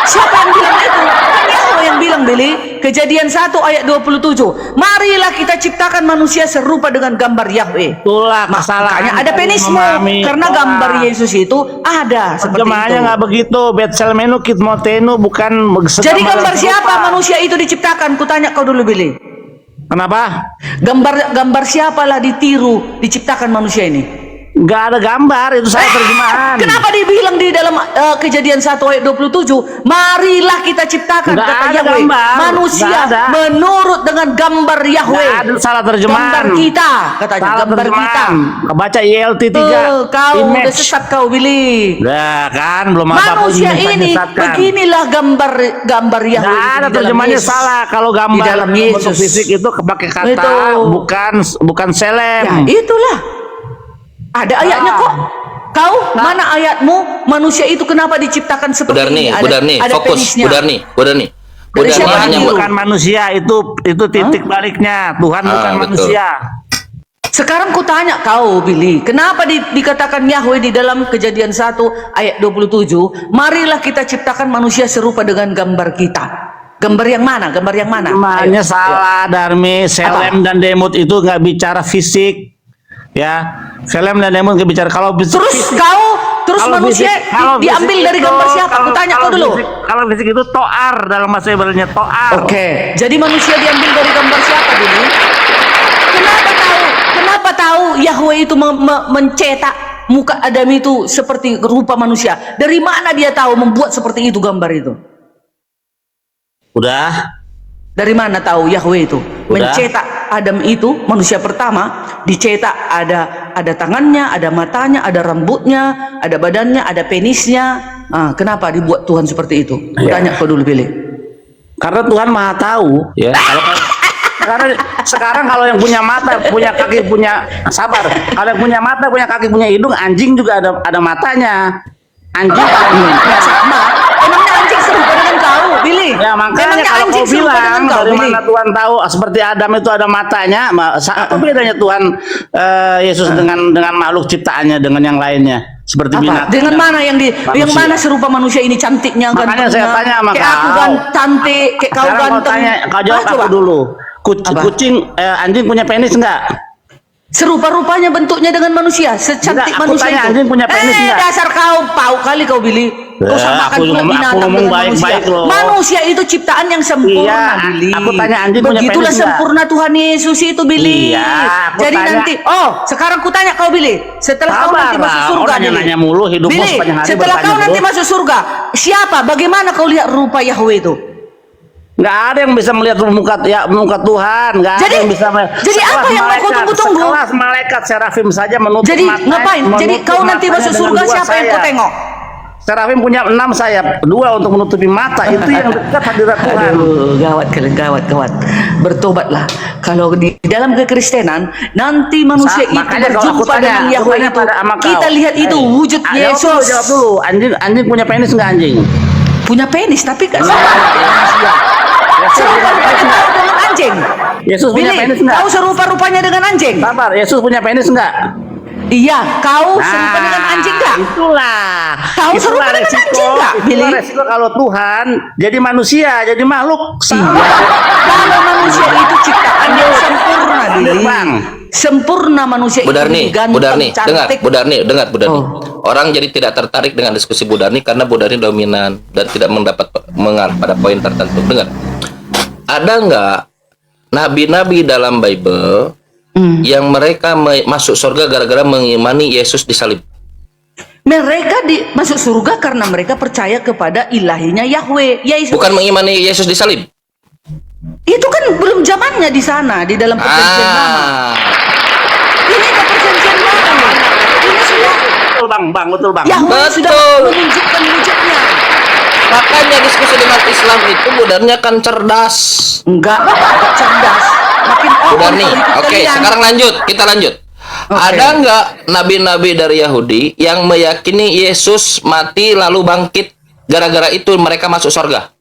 H: Siapa yang bilang itu? Kan Yahweh yang bilang, Billy. Kejadian 1 ayat 27. Marilah kita ciptakan manusia serupa dengan gambar Yahweh.
I: Itulah kesalahan.
H: Makanya ada penismu.
I: memahami
H: Karena
I: Torah.
H: gambar Yesus itu ada seperti
I: Terjemahannya
H: itu.
I: nggak begitu. Betselmenu kitmotenu bukan
H: Jadi gambar
I: serupa.
H: siapa manusia itu diciptakan? Kutanya kau dulu, Billy.
I: Kenapa?
H: Gambar siapalah ditiru diciptakan manusia ini?
I: Nggak ada gambar, itu saya terjemahan.
H: Kenapa dibilang di dalam Kejadian 1 ayat 27, marilah kita ciptakan,
I: Nggak
H: kata
I: ada
H: Yahweh,
I: gambar.
H: manusia
I: Nggak ada.
H: menurut dengan gambar Yahweh.
I: Nggak ada, salah terjemahan.
H: Gambar kita, katanya,
I: Salah
H: gambar kita.
I: terjemahan. Baca ILT 3.
H: Kau udah
I: Image.
H: sesat kau, Billy.
I: Nah, kan belum apa-apa
H: Manusia
I: menyesatkan.
H: ini beginilah gambar Yahweh.
I: Nggak ada,
H: di dalam
I: terjemahannya
H: Yesus.
I: salah. Kalau gambar
H: Di dalam
I: bentuk
H: Yesus.
I: fisik itu pakai kata
H: Itu.
I: bukan selem.
H: Ya, itulah. Ada ayatnya kok. Kau mana ayatmu? Manusia itu kenapa diciptakan seperti ini?
G: Bu Darni,
H: Ada
G: fokus.
H: penisnya.
G: Bu Darni.
H: Dari siapa
G: Tuhan
H: ditiru?
I: bukan manusia, itu titik baliknya. Tuhan bukan
G: betul.
I: manusia.
H: Sekarang ku tanya kau, Billy, kenapa dikatakan Yahweh di dalam Kejadian 1 ayat 27, marilah kita ciptakan manusia serupa dengan gambar kita. Gambar yang mana? Gambar yang mana?
I: Namanya
H: Ayo.
I: salah, Darmi. Selem dan Demut itu nggak bicara fisik. Ya, Selem dan Demut nggak bicara. Kalau
H: Terus
I: kalau
H: manusia
I: fisik- kalau
H: diambil
I: fisik
H: dari
I: itu-
H: gambar siapa? Aku tanya kau dulu.
I: Kalau fisik itu toar dalam bahasa Ibrani, toar.
H: Oke, jadi manusia diambil dari gambar siapa, Billy? Kenapa tahu Yahweh itu mencetak muka Adam itu seperti rupa manusia? Dari mana dia tahu membuat seperti itu gambar itu?
I: Udah.
H: Dari mana tahu Yahweh itu
I: Udah.
H: mencetak Adam itu manusia pertama, dicetak ada tangannya, ada matanya, ada rambutnya, ada badannya, ada penisnya. Kenapa dibuat Tuhan seperti itu? Tanya kau dulu, Billy.
I: Karena Tuhan Maha tahu, ya. Sekarang kalau yang punya mata, punya kaki, punya sabar. Kalau yang punya mata, punya kaki, punya hidung, anjing juga ada matanya. Anjing
H: Ya sama. Emangnya anjing serupa dengan kau, Billy?
I: Ya makanya
H: Emangnya
I: kalau
H: anjing
I: kau
H: serupa dengan
I: bilang
H: kau,
I: dari
H: Billy?
I: mana Tuhan tahu seperti Adam itu ada matanya, apa bedanya Tuhan Yesus dengan makhluk ciptaannya dengan yang lainnya seperti
H: Apa?
I: binatang?
H: Dengan
I: dan
H: mana yang
I: manusia.
H: mana serupa manusia ini cantiknya,
I: Makanya
H: gantengnya?
I: saya tanya sama
H: kayak aku
I: kau.
H: kan cantik, kayak kau
I: Sekarang
H: ganteng.
I: tanya, kau jawab
H: Coba.
I: aku dulu.
H: Apa?
I: Kucing, anjing punya penis enggak?
H: Serupa-rupanya bentuknya dengan manusia, secantik
I: Enggak, aku
H: manusia
I: tanya,
H: itu.
I: anjing punya penis enggak?
H: Dasar kau, pau kali kau, Billy. Kau samakan
I: aku
H: pula
I: ngomong-
H: binatang
I: aku ngomong
H: dengan
I: baik-baik
H: manusia.
I: loh.
H: Manusia itu ciptaan yang sempurna,
I: Iya,
H: Billy.
I: aku tanya anjing punya
H: Begitulah
I: penis enggak?
H: sempurna Tuhan Yesus itu, Billy.
I: Iya, aku
H: Jadi
I: tanya.
H: nanti, sekarang ku tanya kau, Billy. Setelah kau
I: Sabar
H: nanti masuk
I: lah,
H: surga,
I: kau nanya-nanya
H: Billy.
I: mulu, hidupmu
H: Billy,
I: sepanjang hari
H: setelah
I: bertanya
H: kau nanti
I: terus.
H: masuk surga, siapa? Bagaimana kau lihat rupa Yahweh itu?
I: Nggak ada yang bisa melihat muka Tuhan. Nggak ada
H: Jadi-
I: yang bisa
H: jadi apa yang mau kau tunggu-tunggu?
I: Sekelas malaikat serafim saja menutup
H: Jadi
I: matanya,
H: ngapain? Jadi
I: menutup
H: kau nanti
I: matanya
H: masuk
I: dengan
H: surga,
I: dua
H: siapa yang kau
I: sayap.
H: tengok?
I: Serafim punya 6 sayap, 2 untuk menutupi mata. Itu yang dekat hadirat Tuhan.
H: Aduh, gawat kalian, gawat. Bertobatlah. Kalau di dalam kekristenan nanti manusia itu
I: Makanya kalau aku
H: berjumpa
I: tanya,
H: dengan
I: aku
H: Yahweh
I: tanya
H: itu.
I: pada sama kau.
H: Kita lihat itu wujud Yesus.
I: Jawab dulu. Anjing punya penis nggak anjing?
H: Punya penis tapi gak sama dengan manusia. Serupa-rupanya kau dengan anjing.
I: Yesus punya
H: Billy,
I: penis nggak?
H: kau serupa-rupanya dengan anjing.
I: Sabar, Yesus punya penis nggak?
H: Iya, kau serupa dengan anjing gak?
I: Itulah.
H: Kau serupa dengan anjing nggak, Billy?
I: Itulah resiko kalau Tuhan jadi manusia, jadi makhluk.
H: Iya. Kalau manusia itu ciptaan yang sempurna, Billy.
I: Bang.
H: Sempurna manusia itu
G: Budarni,
H: ganteng,
G: Budarni, dengar,
H: cantik.
G: dengar, Budarni.
H: Oh.
G: Orang jadi tidak tertarik dengan diskusi Budarni karena Budarni dominan dan tidak mendapat mengarah pada poin tertentu. Dengar, ada nggak nabi-nabi dalam Bible yang mereka masuk surga gara-gara mengimani Yesus disalib?
H: Mereka masuk surga karena mereka percaya kepada ilahinya Yahweh. Yesus.
G: Bukan mengimani Yesus disalib.
H: Itu kan belum zamannya di sana, di dalam perjanjian lama. Ini ke perjanjian lama. Ini sudah
I: Betul bang, betul bang.
H: Yahweh sudah
G: Betul.
H: menunjukkan wujudnya.
G: Makanya diskusi dengan Islam itu Budarni akan cerdas.
H: Enggak cerdas. Makin
G: Budarni,
H: kalau ikut
G: oke,
H: kalian.
G: sekarang kita lanjut.
H: Oke.
G: Ada nggak nabi-nabi dari Yahudi yang meyakini Yesus mati lalu bangkit gara-gara itu mereka masuk surga?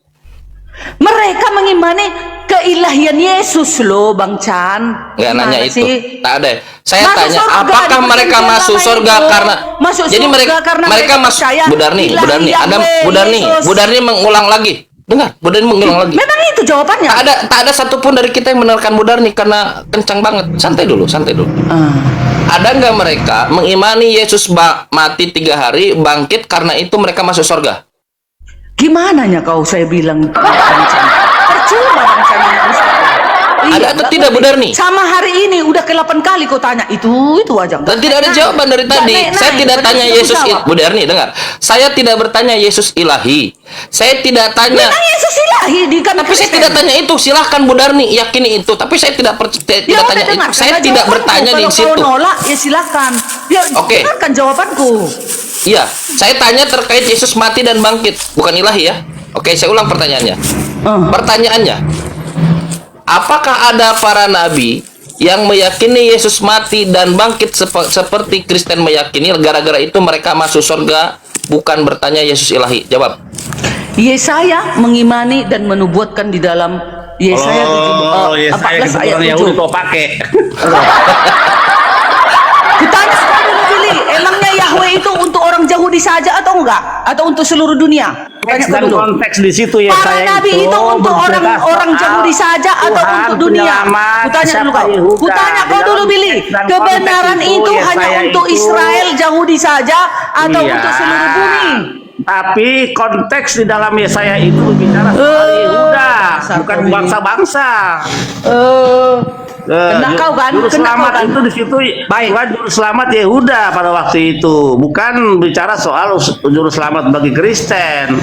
H: Mereka mengimani keilahian Yesus loh, Bang Chan.
G: Nggak
H: Gimana
G: nanya itu.
H: sih?
G: Tak ada. Saya
H: Masuk
G: tanya,
H: surga,
G: apakah
H: di
G: mereka
H: perjanjian
G: masuk
H: lama
G: surga
H: itu.
G: karena
H: Masuk
G: jadi
H: surga
G: mereka
H: karena
G: mereka masuk
H: percaya
G: Budarni,
H: ilahi
G: Adam,
H: Yahweh, Yesus.
G: Budarni mengulang lagi. Dengar, Budarni mengulang lagi.
H: Memang itu jawabannya.
G: Tak ada satupun dari kita yang menerkan Budarni karena kencang banget. Santai dulu. Ada nggak mereka mengimani Yesus mati 3 hari, bangkit karena itu mereka masuk surga?
H: Gimana kau saya bilang Bang Chan? Percuma Bang Chan ini ustaz.
G: Ada atau
H: nggak
G: tidak,
H: boleh.
G: Budarni?
H: Sama hari ini udah ke-8 kali kau tanya itu aja.
G: Dan tidak ada jawaban dari tadi. Saya tidak tanya Yesus Budarni, dengar. Saya tidak bertanya Yesus ilahi. Saya tidak tanya.
H: Memang Yesus ilahi di kami
G: Tapi saya
H: Kristen.
G: tidak tanya itu. Silahkan Budarni yakini itu. Tapi saya tidak
H: Ya
G: tidak
H: udah
G: tanya itu.
H: dengar,
G: Saya
H: karena
G: tidak
H: jawabanku.
G: bertanya di
H: Kalau
G: situ.
H: kau nolak ya silakan. Ya
G: Oke.
H: dengarkan jawabanku.
G: Iya, saya tanya terkait Yesus mati dan bangkit, bukan ilahi ya. Oke, saya ulang pertanyaannya. Pertanyaannya, apakah ada para nabi yang meyakini Yesus mati dan bangkit seperti Kristen meyakini gara-gara itu mereka masuk surga, bukan bertanya Yesus ilahi? Jawab.
H: Yesaya mengimani dan menubuatkan di dalam Yesaya 14 ayat 7.
I: Yahudi kau pakai.
H: Kutanya kau dulu Billy, emangnya Yahweh itu untuk orang Yahudi saja atau enggak? Atau untuk seluruh dunia? Kutanya kau
I: Dan
H: dulu.
I: konteks di situ ya
H: Para
I: saya
H: nabi itu untuk
I: berjelas
H: orang
I: soal
H: Yahudi saja atau
I: Tuhan
H: untuk dunia?
I: penyelamat
H: Kutanya dulu
I: siapa
H: kau.
I: Yehuda.
H: Kutanya kau
I: Di
H: dulu
I: dalam
H: Billy.
I: teks dan
H: Kebenaran
I: konteks
H: itu
I: ya
H: hanya
I: saya
H: untuk
I: itu-
H: Israel Yahudi saja atau
I: Iya.
H: untuk seluruh bumi?
I: Tapi konteks di dalam Yesaya itu berbicara soal Yehuda,
H: dasar
I: bukan
H: kau ini.
I: bangsa-bangsa.
H: Kena kau kan?
I: Juru
H: Kena kau
I: selamat
H: kan?
I: itu di situ.
H: Baik.
I: Tuhan juru selamat Yehuda pada waktu itu, bukan bicara soal juru selamat bagi Kristen.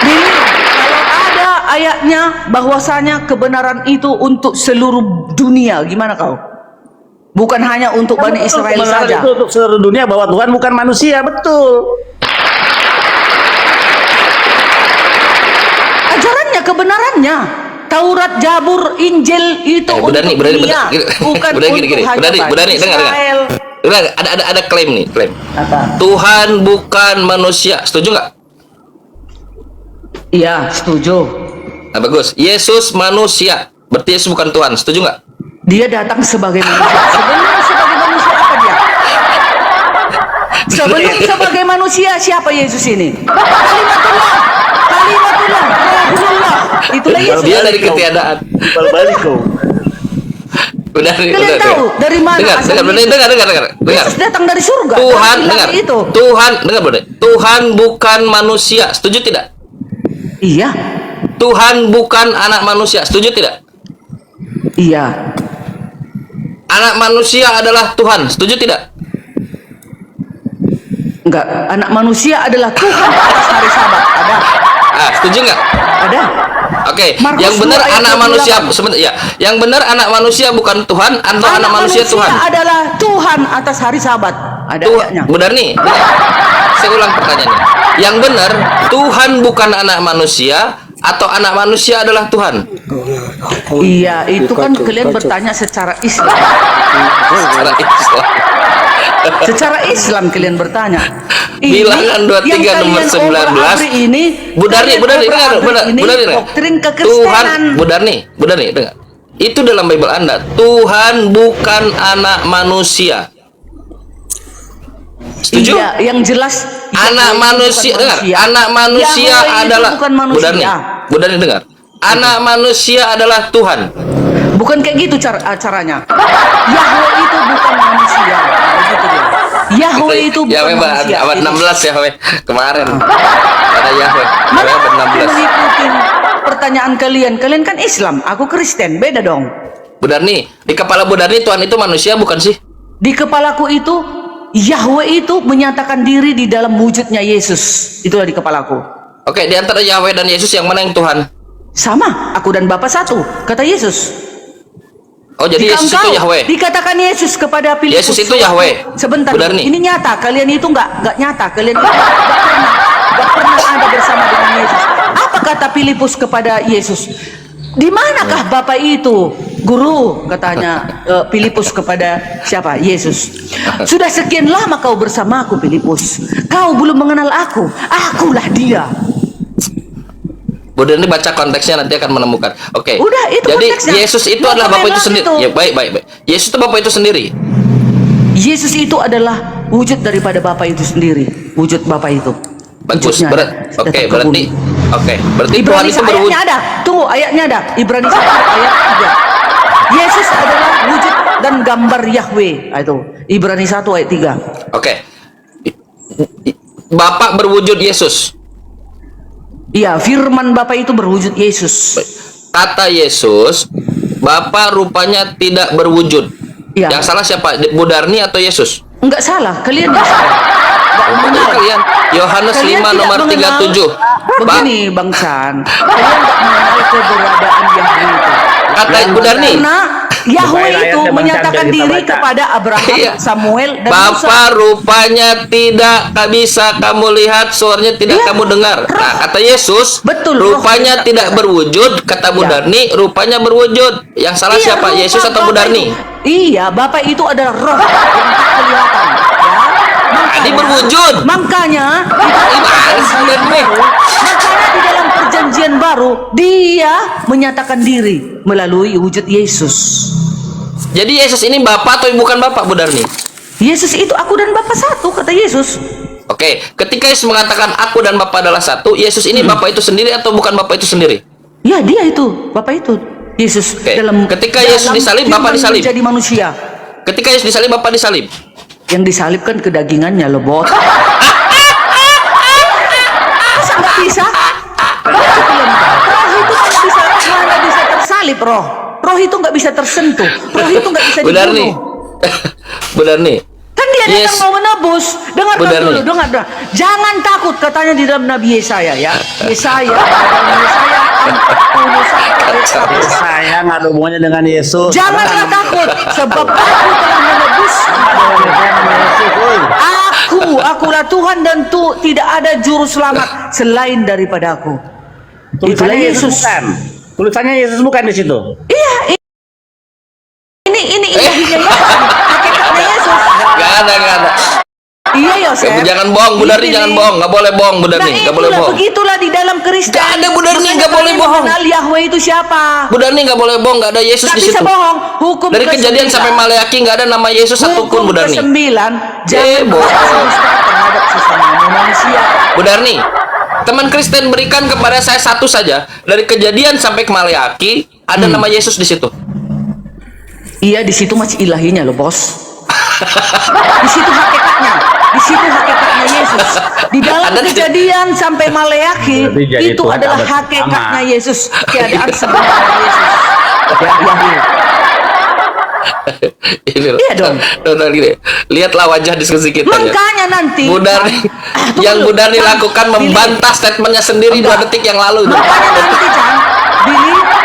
H: Billy, kalau ada ayatnya bahwasanya kebenaran itu untuk seluruh dunia, gimana kau? Bukan hanya untuk Bani Israel
I: Kebenaran
H: saja.
I: itu untuk seluruh dunia bahwa Tuhan bukan manusia, betul.
H: Ajarannya, kebenarannya. Taurat, Jabur, Injil itu untuk
G: Budani,
H: dunia, bukan
G: Budani,
H: untuk hanya
G: Budani,
H: Bani
G: Budani, dengar,
H: Israel.
G: dengar. Ada klaim nih, klaim.
H: Apa?
G: Tuhan bukan manusia, setuju nggak?
H: Iya, setuju.
G: Nah, bagus. Yesus manusia, berarti Yesus bukan Tuhan, setuju nggak?
H: Dia datang sebagai manusia. Sebenarnya sebagai manusia apa dia? Sebelum sebagai manusia siapa Yesus ini? Kalimatullah, Kalimatullah, Rasulullah. Itulah Yesus.
G: Dia dari ketiadaan.
I: Balik kau.
G: Udah,
H: Kalian tahu dari mana
G: dengar,
H: asal
G: dengar,
H: Yesus?
G: dengar.
H: Yesus datang dari surga.
G: Tuhan,
H: Bilang
G: dengar.
H: itu.
G: Tuhan, dengar, Bro. Tuhan bukan manusia, setuju tidak?
H: Iya,
G: Tuhan bukan anak manusia, setuju tidak?
H: iya.
G: Anak manusia adalah Tuhan, setuju tidak?
H: Enggak, anak manusia adalah Tuhan atas hari Sabat. Ada,
G: Ah, setuju nggak?
H: ada.
G: Oke,
H: Markus
G: yang benar
H: 2 ayat
G: anak manusia
H: 28.
G: sebentar ya. Yang benar anak manusia bukan Tuhan atau anak manusia Tuhan?
H: adalah Tuhan atas hari Sabat. Ada ayatnya.
G: Benar nih. Dengar. Saya ulang pertanyaannya. Yang benar Tuhan bukan anak manusia atau anak manusia adalah Tuhan?
H: Iya, itu kan kalian bertanya secara Islam.
G: Secara Islam.
H: Secara Islam kalian bertanya.
G: Bilangan 23
H: yang
G: nomor
H: kalian
G: 19.
H: obrak-abrik ini,
G: Bu Darni,
H: kalian
G: dengar,
H: obrak-abrik ini
G: Bu Darni, dengar.
H: doktrin
G: Tuhan,
H: kekristenan.
G: Bu Darni, dengar. Itu dalam Bible Anda. Tuhan bukan anak manusia. Setuju?
H: Iya, yang jelas
G: Anak
H: Yahweh
G: manusia,
H: bukan
G: dengar.
H: manusia.
G: Anak manusia
H: Yahweh itu
G: adalah
H: bukan
G: Bu
H: manusia.
G: Darni, Bu Darni dengar. Anak manusia adalah Tuhan.
H: Bukan kayak gitu caranya. Yahweh itu bukan manusia. Begitu dia. Yahweh itu bukan
G: Yahweh
H: manusia.
G: abad
H: Ini.
G: 16 Yahweh kemarin. Ada Yahweh.
H: Mana
G: Yahweh abad
H: aku
G: 16.
H: mengikuti pertanyaan kalian? Kalian kan Islam, aku Kristen, beda dong.
G: Bu Darni, di kepala Bu Darni Tuhan itu manusia bukan sih?
H: Di kepalaku itu Yahweh itu menyatakan diri di dalam wujudnya Yesus. Itulah di kepalaku.
G: Oke, di antara Yahweh dan Yesus yang mana yang Tuhan?
H: Sama, aku dan Bapa satu, kata Yesus.
G: Oh, jadi
H: Jika
G: Yesus itu
H: engkau
G: Yahweh.
H: dikatakan Yesus kepada Filipus.
G: Yesus itu Yahweh.
H: Sebentar,
G: Benar nih.
H: ini nyata. Kalian itu nggak nyata. Kalian itu nggak pernah ada bersama dengan Yesus. Apa kata Filipus kepada Yesus? Di manakah Bapak itu? Guru, katanya Filipus kepada siapa? Yesus. Sudah sekian lama kau bersamaku, Filipus. Kau belum mengenal aku. Akulah dia.
G: Bu Darni baca konteksnya nanti akan menemukan. Oke.
H: Udah, itu
G: jadi
H: konteksnya.
G: Yesus itu
H: Mau
G: adalah Bapak itu
H: memang
G: sendiri.
H: itu.
G: Ya, baik. Yesus itu Bapak itu sendiri.
H: Yesus itu adalah wujud daripada Bapa itu sendiri. Wujud Bapa itu.
G: Bagus.
H: Wujudnya
G: Oke,
H: datang ke
G: berarti
H: bumi.
G: berarti Tuhan
H: Ibrani
G: itu berwujud.
H: ayatnya ada. Tunggu, ayatnya ada. Ibrani 1 ayat 3. Yesus adalah wujud dan gambar Yahweh. Itu. Ibrani 1 ayat 3.
G: Oke. Bapak berwujud Yesus.
H: Iya, firman Bapa itu berwujud Yesus.
G: Kata Yesus, Bapak rupanya tidak berwujud.
H: Iya.
G: Yang salah siapa? Bu Darni atau Yesus?
H: Enggak salah, kalian yang salah. Enggak mengenal.
G: Kalian Yohanes
H: Kalian
G: 5
H: tidak
G: nomor
H: mengenal.
G: 37.
H: Begini, Bang Chan. Kalian enggak mengenal keberadaan Yahweh itu.
G: Kata Bu Darni,
H: Karena Yahweh
I: Bapak
H: itu
I: ayatnya
H: menyatakan
I: Bang Chan, kita
H: diri
I: baca.
H: kepada Abraham,
G: Iya.
H: Samuel, dan Musa.
G: Bapak rupanya tidak bisa kamu lihat, suaranya tidak
H: Iya.
G: kamu dengar. Nah, kata Yesus,
H: Betul, roh
G: rupanya
H: tidak
G: tidak
H: bisa.
G: berwujud. Kata Bu
H: Iya.
G: Darni, rupanya berwujud. Yang salah
H: Iya,
G: siapa?
H: rupa
G: Yesus atau Bu
H: Bapak
G: Darni?
H: itu. Iya, Bapak itu adalah roh yang tak kelihatan. Ya. Maka
G: Tadi wujud.
H: Makanya di dalam perjanjian baru dia menyatakan diri melalui wujud Yesus.
G: Jadi Yesus ini Bapa atau bukan Bapa, Bu Darni?
H: Yesus itu aku dan Bapa satu, kata Yesus.
G: Oke, ketika Yesus mengatakan aku dan Bapa adalah satu, Yesus ini Bapa itu sendiri atau bukan Bapa itu sendiri?
H: Ya, dia itu, Bapa itu. Yesus
G: Oke. Ketika Yesus disalib, Bapa disalib.
H: Jadi manusia.
G: Ketika Yesus disalib, Bapa disalib.
H: Yang disalibkan kedagingannya loh, bos. Masa nggak bisa? Roh itu nggak bisa tersalib, roh. Roh itu nggak bisa tersentuh. Roh itu nggak bisa
G: Bu Darni.
H: dibunuh.
G: Bu Darni.
H: Kan dia datang mau menebus. Dengarkan dulu, dengar. Jangan takut, katanya di dalam Nabi Yesaya ya. Yesaya 41.
I: Saya nggak ada hubungannya dengan Yesus.
H: Janganlah takut, sebab aku telah menebus. Akulah Tuhan dan tidak ada juru selamat selain daripada aku. Itulah
I: Tulisannya Yesus
H: Yesus.
I: bukan. Tulisannya Yesus bukan di situ.
H: Iya, ini ilahinya Yesus, hakikatnya Yesus.
G: Gak ada.
H: Iya Yosef.
G: Jangan bohong, Bu Darni, jangan bohong. Nggak boleh bohong, Bu Darni. Nggak boleh bohong.
H: Begitulah di dalam Kristen.
G: Nggak ada, Bu Darni, nggak boleh bohong.
H: Mengenal Yahweh itu siapa?
G: Bu Darni nggak boleh bohong, nggak ada Yesus
H: Nggak
G: di
H: bisa
G: situ.
H: bohong. Hukum
G: Dari Kejadian
H: ke-9.
G: sampai Maleaki nggak ada nama Yesus satupun, Bu Darni.
H: Hukum ke-9, jangan
G: bohong.
H: berdusta terhadap sesama manusia.
G: Bu Darni, teman Kristen berikan kepada saya satu saja. Dari Kejadian sampai ke Maleaki ada nama Yesus di situ.
H: Iya, di situ masih ilahinya loh, bos. Di situ hakikatnya. Di situ hakikatnya Yesus. Di dalam Kejadian sampai Maleaki itu
I: Tuhan
H: adalah
I: abad
H: hakikatnya
I: pertama.
H: Yesus. Keadaan sebenarnya Yesus. Ya, Yahweh. Iya dong.
G: Gini. Lihatlah wajah diskusi kita.
H: Makanya nanti
G: Bu Darni, yang Bu Darni lakukan membantah statementnya sendiri 2 detik yang lalu.
H: Makanya nanti Chan,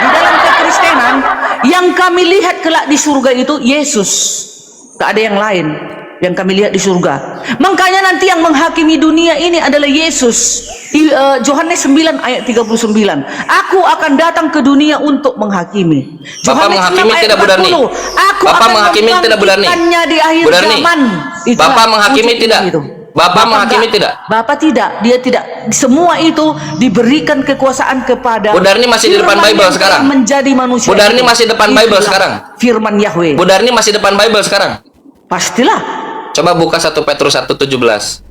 H: di dalam kekristenan yang kami lihat kelak di surga itu Yesus. Tak ada yang lain yang kami lihat di surga. Makanya nanti yang menghakimi dunia ini adalah Yesus. Yohanes 9 ayat 39. Aku akan datang ke dunia untuk menghakimi.
G: Bapak
H: Yohanes
G: menghakimi
H: 6 ayat
G: tidak, Bu Darni?
H: 40. Aku
G: Bapak
H: akan
G: menghakimi tidak, Bu Darni?
H: membangkitkannya di akhir
G: Bu Darni,
H: zaman. Itulah
G: Bapak menghakimi
H: wujud
G: tidak?
H: itu.
G: Bapak menghakimi
H: enggak.
G: tidak?
H: Bapak tidak, dia tidak. Semua itu diberikan kekuasaan kepada.
G: Bu Darni masih di depan
H: Firman
G: Bible
H: yang
G: sekarang?
H: telah menjadi manusia.
G: Bu Darni
H: itu.
G: masih depan Bible
H: Itulah
G: sekarang?
H: Firman Yahweh.
G: Bu Darni masih depan Bible sekarang?
H: Pastilah.
G: Coba buka 1 Petrus 1:17.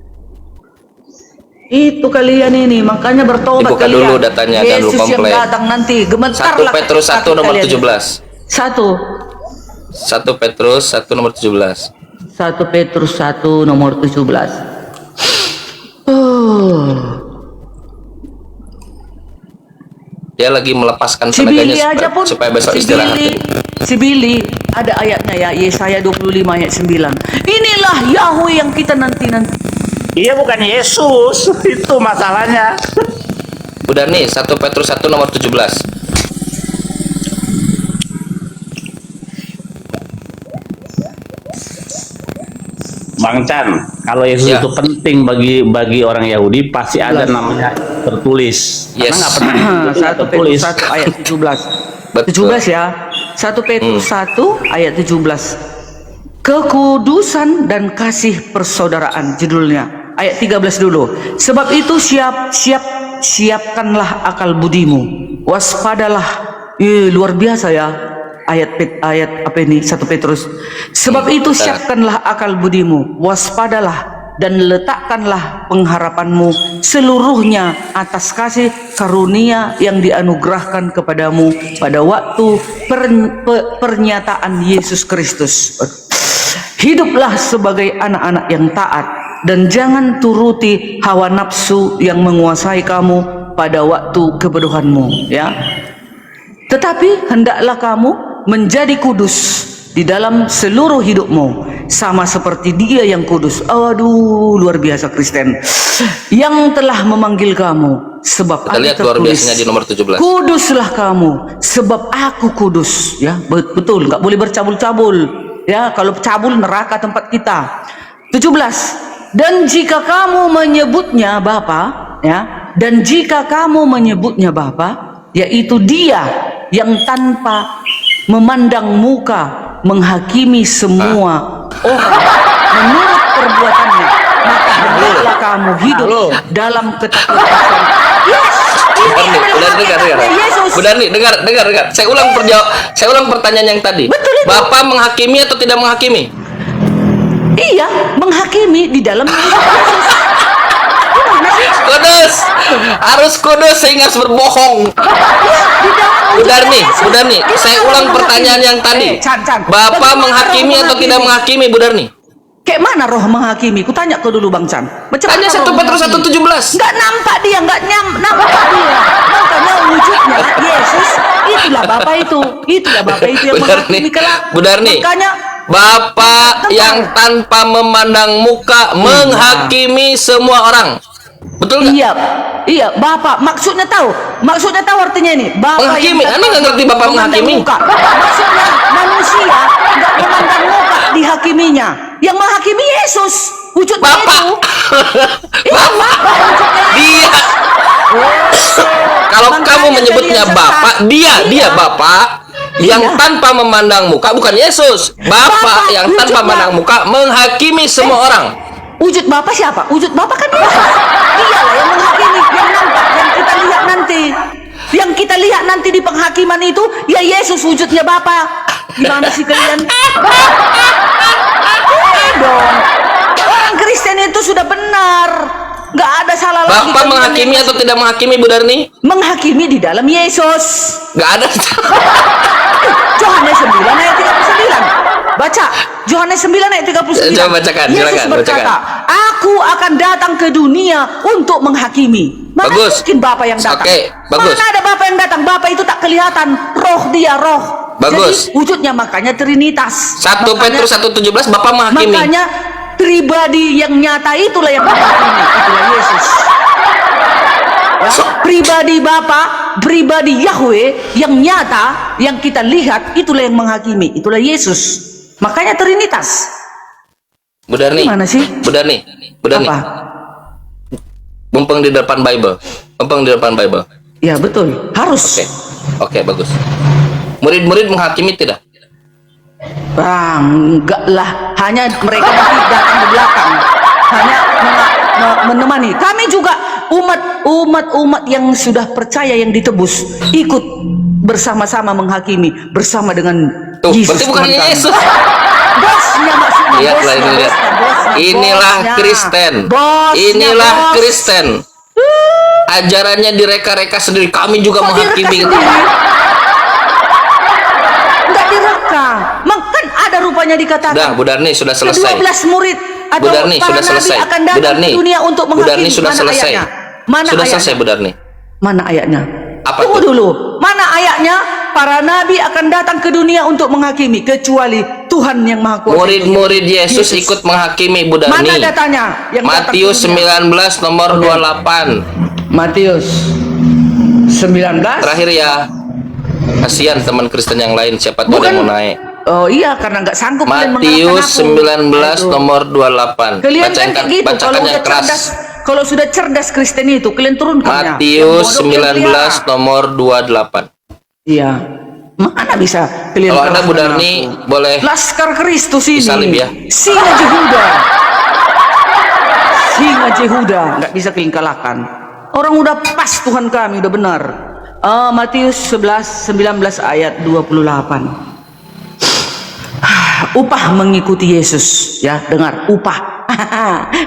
H: Itu kalian ini, makanya bertobat
G: Dibuka
H: kalian.
G: dulu datanya, jangan
H: Yesus
G: lupa
H: yang
G: komplain.
H: datang nanti,
G: 1
H: gemetarlah
G: Petrus 1
H: kaki
G: nomor
H: kalian.
G: 17.
H: 1
G: Petrus 1 nomor 17.
H: 1 Petrus 1 nomor 17.
G: Dia lagi melepaskan
H: Si Billy
G: tenaganya
H: aja pun,
G: supaya besok istirahat.
H: si Billy ada ayatnya ya, Yesaya 25 ayat 9. Inilah Yahweh yang kita nanti-nanti.
I: Iya, bukan Yesus. Itu masalahnya.
G: Udah nih 1 Petrus 1 nomor 17.
I: Bang Chan, kalau Yesus
G: Ya.
I: itu penting bagi orang Yahudi, pasti ada namanya tertulis.
G: Yes.
I: Karena nggak penting itu
H: 1
I: tertulis.
H: Petrus 1 ayat 17.
G: Betul.
H: 17 ya. 1 Petrus 1 ayat 17. Kekudusan dan kasih persaudaraan judulnya. Ayat 13 dulu. Sebab itu siapkanlah akal budimu. Waspadalah. Luar biasa ya. Ayat apa ini 1 Petrus. Sebab itu siapkanlah akal budimu, waspadalah dan letakkanlah pengharapanmu seluruhnya atas kasih karunia yang dianugerahkan kepadamu pada waktu pernyataan Yesus Kristus. Hiduplah sebagai anak-anak yang taat dan jangan turuti hawa nafsu yang menguasai kamu pada waktu kebodohanmu, ya. Tetapi hendaklah kamu menjadi kudus di dalam seluruh hidupmu, sama seperti Dia yang kudus. Aduh, luar biasa Kristen yang telah memanggil kamu, sebab
G: Kita
H: ada
G: lihat luar
H: tertulis,
G: biasanya di nomor 17.
H: kuduslah kamu sebab aku kudus. Ya, betul, nggak boleh bercabul-cabul. Ya, kalau cabul neraka tempat kita. 17. Dan jika kamu menyebutnya Bapa, ya, dan jika kamu menyebutnya Bapa, yaitu Dia yang tanpa memandang muka menghakimi semua orang menurut perbuatannya, maka dalam ketakutan. Yes, ini adalah hakikatnya Yesus.
G: Benar nih, dengar. Saya ulang pertanyaan yang tadi.
H: Betul itu.
G: Bapak menghakimi atau tidak menghakimi?
H: Iya, menghakimi di dalam Yesus. Gimana sih?
G: Kudus, harus kudus sehingga harus berbohong. Benar nih. Saya ulang pertanyaan yang tadi.
H: Can.
G: Bapak menghakimi atau tidak menghakimi, Bu Darni?
H: Kayak mana roh menghakimi? Kutanya kau dulu Bang Chan. Macam
G: Tanya
H: mana
G: 1
H: roh
G: Petrus
H: menghakimi?
G: 1:17.
H: Nggak nampak dia, nampak dia. Makanya wujudnya Yesus, itulah Bapa itu yang menghakimi kelak.
G: Bu Darni,
H: Makanya
G: Bapak yang tanpa memandang muka menghakimi semua orang. Betul nggak?
H: Iya, Bapak maksudnya tahu artinya ini. Bapak
G: Menghakimi.
H: yang
G: Anda nggak ngerti Bapak
H: memandang
G: menghakimi?
H: muka. Maksudnya manusia nggak memandang muka dihakiminya. Yang menghakimi Yesus. Wujudnya
G: Bapak.
H: itu. Iya, Bapak wujudnya
G: Dia. Kalau
H: Makanya
G: kamu menyebutnya
H: jadi
G: Bapak, dia
H: Iya.
G: Bapak yang
H: Iya.
G: tanpa memandang muka, bukan Yesus. Bapak yang tanpa
H: wujudnya.
G: memandang muka menghakimi semua orang.
H: Wujud Bapak siapa? Wujud Bapak kan Yesus. Iyalah yang menghakimi, yang nampak, yang kita lihat nanti. Yang kita lihat nanti di penghakiman itu, ya Yesus wujudnya Bapak. Gimana sih kalian? Iya dong. Orang Kristen itu sudah benar. Nggak ada salah lagi.
G: Bapak menghakimi atau tidak menghakimi, Bu Darni?
H: Menghakimi di dalam Yesus.
G: Nggak ada.
H: Yohanes 9 ayat 39. Baca Yohanes 9 ayat 39.
G: Coba bacakan,
H: Yesus
G: silakan,
H: berkata,
G: bacakan.
H: "Aku akan datang ke dunia untuk menghakimi." Mana
G: Bagus.
H: mungkin Bapak yang datang?
G: Oke, bagus.
H: Mana ada Bapak yang datang? Bapak itu tak kelihatan, roh dia roh.
G: Bagus.
H: Jadi wujudnya makanya Trinitas.
G: 1 Petrus 1:17 Bapak menghakimi.
H: Makanya pribadi yang nyata itulah yang menghakimi. Itulah Yesus. Ya, pribadi Bapa, pribadi Yahweh yang nyata, yang kita lihat, itulah yang menghakimi. Itulah Yesus. Makanya Trinitas.
G: Bu Darni.
H: Gimana sih?
G: Bu Darni.
H: Apa?
G: Mumpung di depan Bible.
H: Ya betul, harus.
G: Oke, bagus. Murid-murid menghakimi tidak?
H: Enggak lah, hanya mereka nanti datang di belakang, hanya menemani. Kami juga umat yang sudah percaya, yang ditebus, ikut bersama-sama menghakimi bersama dengan Yesus.
G: Berarti bukan
H: Tuhan kami.
G: Yesus.
H: Bosnya maksudnya.
G: Lihatlah ini, lihat. Inilah Kristen. Inilah Kristen. Ajarannya direka-reka sendiri. Kami juga menghakimi.
H: Enggak direka. Kan ada rupanya dikatakan.
G: Dah, Bu Darni sudah selesai.
H: 12 murid atau
G: Bu Darni
H: para
G: sudah
H: nabi
G: selesai.
H: akan
G: Bu
H: datang
G: Darni.
H: ke dunia untuk
G: Bu
H: menghakimi.
G: Darni sudah
H: Mana
G: selesai.
H: ayatnya? Mana
G: Sudah
H: ayatnya?
G: selesai, Bu Darni.
H: Mana ayatnya?
G: Apa
H: Tunggu
G: tuh?
H: dulu. Mana ayatnya? Para nabi akan datang ke dunia untuk menghakimi kecuali Tuhan yang Maha Kuasa.
G: Murid-murid Yesus ikut menghakimi, Bu Darni.
H: Mana datanya? Yang
G: Matius
H: datang ke dunia?
G: 19 nomor 28.
H: Matius 19.
G: Terakhir ya. Kasihan teman Kristen yang lain, siapa tahu ada yang mau naik.
H: Oh iya, karena nggak sanggup kalian
G: Matius
H: mengalahkan
G: 19
H: aku.
G: nomor 28.
H: Kalian kan kayak gitu,
G: Bacakan
H: kalau
G: yang
H: udah
G: keras.
H: cerdas, kalau sudah cerdas Kristen itu, kalian turunkannya.
G: Matius
H: Yang bodoh kalian
G: 19
H: pelihara.
G: nomor 28.
H: Iya. Mana bisa kalian
G: Kalau Anda, Bu
H: kalahkan
G: Darni,
H: aku?
G: boleh
H: Laskar Kristus ini.
G: disalib ya.
H: Singa Jehuda. Singa Jehuda, nggak bisa kalian kalahkan. Orang udah pas, Tuhan kami udah benar. Matius 19 ayat 28. Upah mengikuti Yesus, ya, dengar, upah.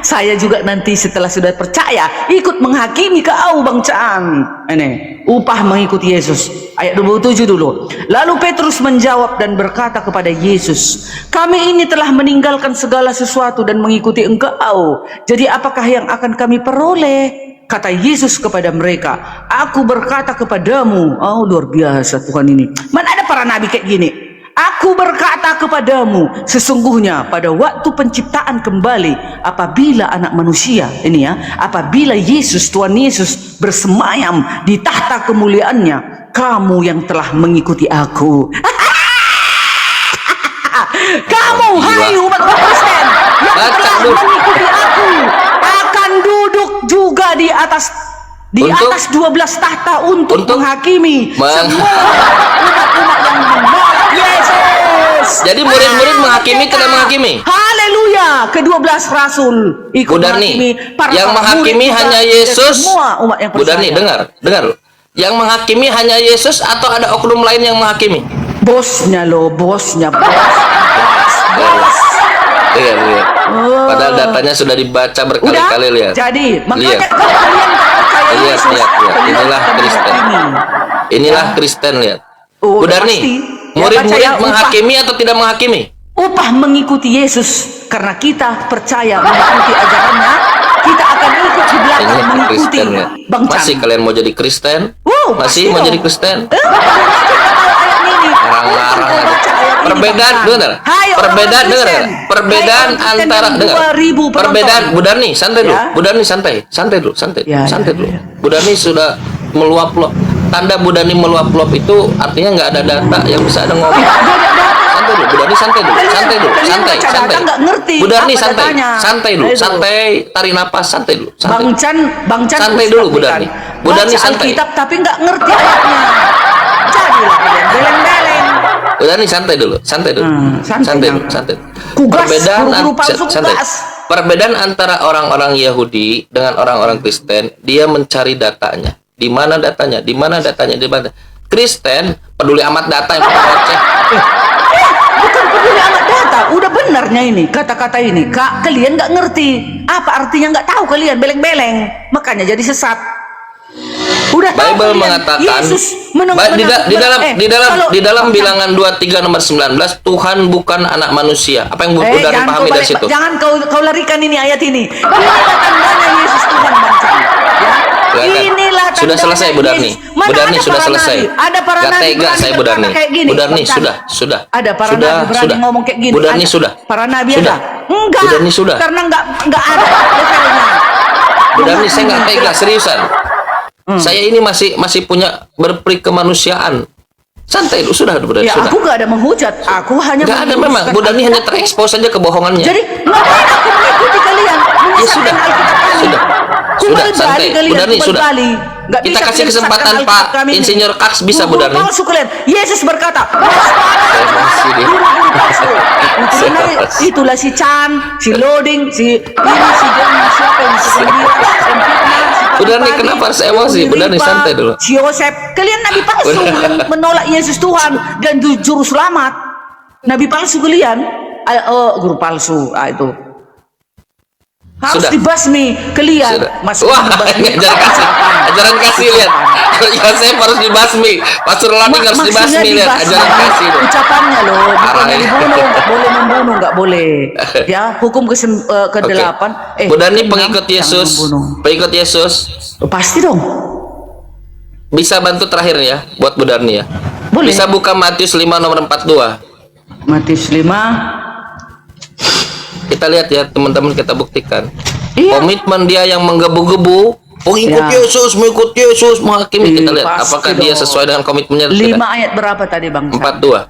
H: Saya juga nanti setelah sudah percaya ikut menghakimi kau, Bang Chan. Ini upah mengikuti Yesus. Ayat 27 dulu. Lalu Petrus menjawab dan berkata kepada Yesus, "Kami ini telah meninggalkan segala sesuatu dan mengikuti Engkau. Jadi apakah yang akan kami peroleh?" Kata Yesus kepada mereka, "Aku berkata kepadamu." Oh, luar biasa Tuhan ini. Mana ada para nabi kayak gini? "Aku berkata kepadamu, sesungguhnya pada waktu penciptaan kembali, apabila anak manusia," ini ya, apabila Yesus, Tuhan Yesus bersemayam di tahta kemuliaannya, kamu yang telah mengikuti aku. Kamu, hai umat-umat Kristen, yang telah mengikuti aku, akan duduk juga di atas 12 tahta untuk menghakimi semua umat-umat yang menolak Yesus.
G: Jadi murid-murid menghakimi tidak menghakimi?
H: Haleluya. Ke-12 rasul ikut
G: Bu Darni,
H: menghakimi.
G: yang menghakimi
H: murid
G: hanya
H: juga,
G: Yesus.
H: Semua umat yang
G: Bu Darni,
H: percaya.
G: dengar. Yang menghakimi hanya Yesus atau ada oknum lain yang menghakimi?
H: Bosnya loh, bosnya.
G: Lihat. Padahal datanya sudah dibaca berkali-kali, lihat.
H: Jadi, makanya
G: Lihat.
H: kalau kalian nggak percaya
G: Lihat.
H: Yesus, kalian
G: Inilah
H: akan
G: Kristen.
H: menghakimi.
G: Inilah Kristen, lihat.
H: Oh,
G: Bu
H: udah
G: Darni,
H: pasti. Ya,
G: murid-murid
H: percaya
G: menghakimi atau tidak menghakimi?
H: Upah mengikuti Yesus karena kita percaya mengikuti ajarannya, kita akan ikut di belakang
G: Ini
H: mengikuti
G: Kristen, lihat.
H: Bang Chan.
G: Masih kalian mau jadi Kristen?
H: Wow,
G: Masih
H: pasti
G: mau
H: dong.
G: jadi Kristen?
H: Kalian aja nggak tahu ayat ini.
G: Larang-larang
H: Kalian
G: aja.
H: baca ayat ini,
G: Perbedaan,
H: Bang Chan.
G: dengar.
H: Hai,
G: Perbedaan,
H: orang-orang
G: dengar.
H: Kristen.
G: Perbedaan
H: Hai, orang Kristen
G: antara,
H: yang
G: dengar.
H: 2000 penonton.
G: Perbedaan, Bu Darni, santai dulu.
H: Ya.
G: Bu Darni santai dulu, santai
H: Ya,
G: dulu.
H: ya.
G: Bu Darni sudah meluap-luap. Tanda Bu Darni meluap-luap itu artinya nggak ada data yang bisa ada ngomong. Santai dulu, Bu Darni santai dulu,
H: Kalian baca data nggak ngerti
G: Bu Darni
H: apa
G: santai,
H: datanya.
G: santai dulu,
H: Ayo.
G: santai, tarik napas, santai dulu, santai.
H: Bang Chan
G: Santai
H: harus
G: dulu, Bu
H: pastikan.
G: Darni. Bu Darni
H: Baca
G: santai.
H: Alkitab tapi nggak ngerti ayatnya. Jadilah kalian beleng-beleng.
G: Bu Darni santai dulu.
H: santai
G: Dulu,
H: dong.
G: santai.
H: Kugas,
G: Perbedaan
H: guru-guru palsu
G: santai.
H: kugas.
G: Perbedaan antara orang-orang Yahudi dengan orang-orang Kristen, dia mencari datanya. Di mana datanya? Di mana datanya? Di mana? Kristen peduli amat data yang receh.
H: Bukan peduli amat data, udah benarnya ini kata-kata ini. Kak, kalian nggak ngerti apa artinya, nggak tahu kalian, beleng-beleng, makanya jadi sesat. Udah tahu
G: Bible
H: kalian,
G: mengatakan
H: Yesus
G: di dalam bilangan 23 nomor 19 Tuhan bukan anak manusia. Apa yang Bu Darni
H: jangan
G: pahami dari situ?
H: Jangan kau larikan ini ayat ini. Inilah tandanya Yesus Tuhan, Bang Chan. Ya.
G: Kelihatan.
H: Inilah
G: Sudah
H: tandanya
G: selesai, Bu Darni.
H: Yesus. Mana
G: Bu Darni
H: ada
G: sudah
H: para
G: selesai.
H: nabi? Ada para
G: Gak
H: nabi
G: tega
H: berani
G: saya, Bu
H: berkata
G: Darni.
H: kayak gini,
G: Bu Darni
H: Bang Chan.
G: sudah.
H: Ada para
G: Sudah,
H: nabi berani
G: sudah.
H: ngomong kayak gini.
G: Bu Darni
H: Ada.
G: sudah.
H: Para nabi
G: Sudah.
H: ada. Enggak.
G: Bu Darni sudah.
H: Karena enggak ada levelnya.
G: Bu Darni, saya nggak tega, seriusan. Saya ini masih punya berperi kemanusiaan. Santai dulu, sudah, Bu Darni,
H: Ya,
G: sudah.
H: aku gak ada menghujat. Aku hanya
G: Nggak ada memang. Bu Darni hanya terekspos saja kebohongannya.
H: Jadi ngapain aku mengikuti kalian?
G: Ya sudah, sudah, santai. Bu Darni, sudah.
H: Nggak
G: Kita
H: bisa
G: kasih
H: kalian
G: kesempatan
H: sesatkan
G: Pak
H: Alkitab kami ini.
G: Insinyur Kaks, bisa, Bu
H: Guru
G: Darni.
H: palsu kalian. Yesus berkata,
G: Emosi dia.
H: guru palsu.
G: Saya
H: Itulah,
G: emosi.
H: itulah si Chan, si Loading, si ini, si John, siapa yang si Gembira, si Empitna, si
G: Bu Darni,
H: Pagi-Pagi,
G: kenapa harus
H: si
G: emosi? Bu Darni,
H: Ripa,
G: santai dulu.
H: Si Yosef. Kalian nabi palsu yang menolak Yesus Tuhan dan juru selamat. Nabi palsu kalian. Guru palsu. Itu. Harus
G: Sudah.
H: dibasmi kalian.
G: Sudah.
H: Masuk
G: Wah,
H: dibasmi.
G: ajaran kasih, lihat. Yosef harus dibasmi. Pastor Laning harus
H: Maksudnya
G: dibasmi, lihat.
H: dibasmi.
G: Ajaran kasih. Loh.
H: Ucapannya loh,
G: Parah
H: bukannya
G: ya.
H: dibunuh, nggak boleh membunuh, nggak boleh. Ya, hukum ke-8.
G: Bu Darni
H: ke-6,
G: pengikut
H: jangan
G: Yesus.
H: membunuh.
G: Pengikut Yesus.
H: Pasti dong.
G: Bisa bantu terakhir ya buat Bu Darni ya.
H: Boleh.
G: Bisa buka Matius 5 nomor 42.
H: Matius 5.
G: Kita lihat ya, teman-teman, kita buktikan.
H: Iya.
G: Komitmen dia yang menggebu-gebu, mengikut
H: Ya.
G: Yesus, mengikut Yesus, menghakimi. Kita lihat
H: Pasti
G: apakah dia
H: dong.
G: sesuai dengan komitmennya atau
H: 5
G: tidak.
H: ayat berapa tadi Bang?
G: 42.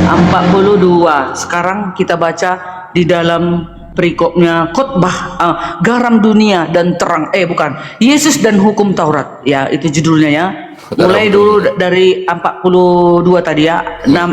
H: 42. Sekarang kita baca di dalam perikopnya khotbah garam dunia dan terang, bukan, Yesus dan hukum Taurat, ya itu judulnya ya. Mulai dulu dari 42 tadi ya,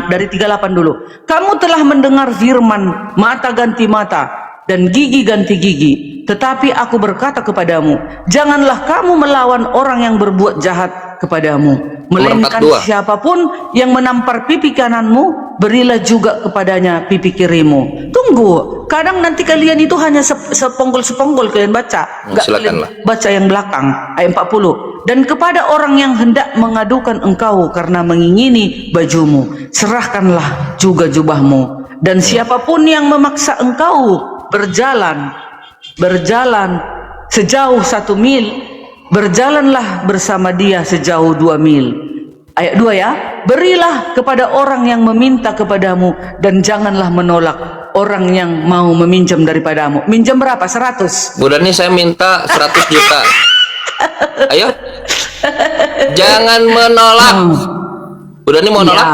H: dari 38 dulu. Kamu telah mendengar firman, mata ganti mata dan gigi ganti gigi. Tetapi aku berkata kepadamu, janganlah kamu melawan orang yang berbuat jahat kepadamu, melainkan
G: 42.
H: siapapun yang menampar pipi kananmu, berilah juga kepadanya pipi kirimu. Tunggu, kadang nanti kalian itu hanya seponggol-seponggol kalian baca, nggak kalian
G: silakanlah.
H: baca yang belakang, ayat 40. Dan kepada orang yang hendak mengadukan engkau karena mengingini bajumu, serahkanlah juga jubahmu. Dan siapapun yang memaksa engkau berjalan sejauh 1 mil, berjalanlah bersama dia sejauh 2 mil. Ayat 2 ya, berilah kepada orang yang meminta kepadamu dan janganlah menolak orang yang mau meminjam daripadamu. Minjam berapa? 100.
G: Bu Darni, saya minta 100 juta. Ayo. Jangan menolak. Bu Darni mau nolak?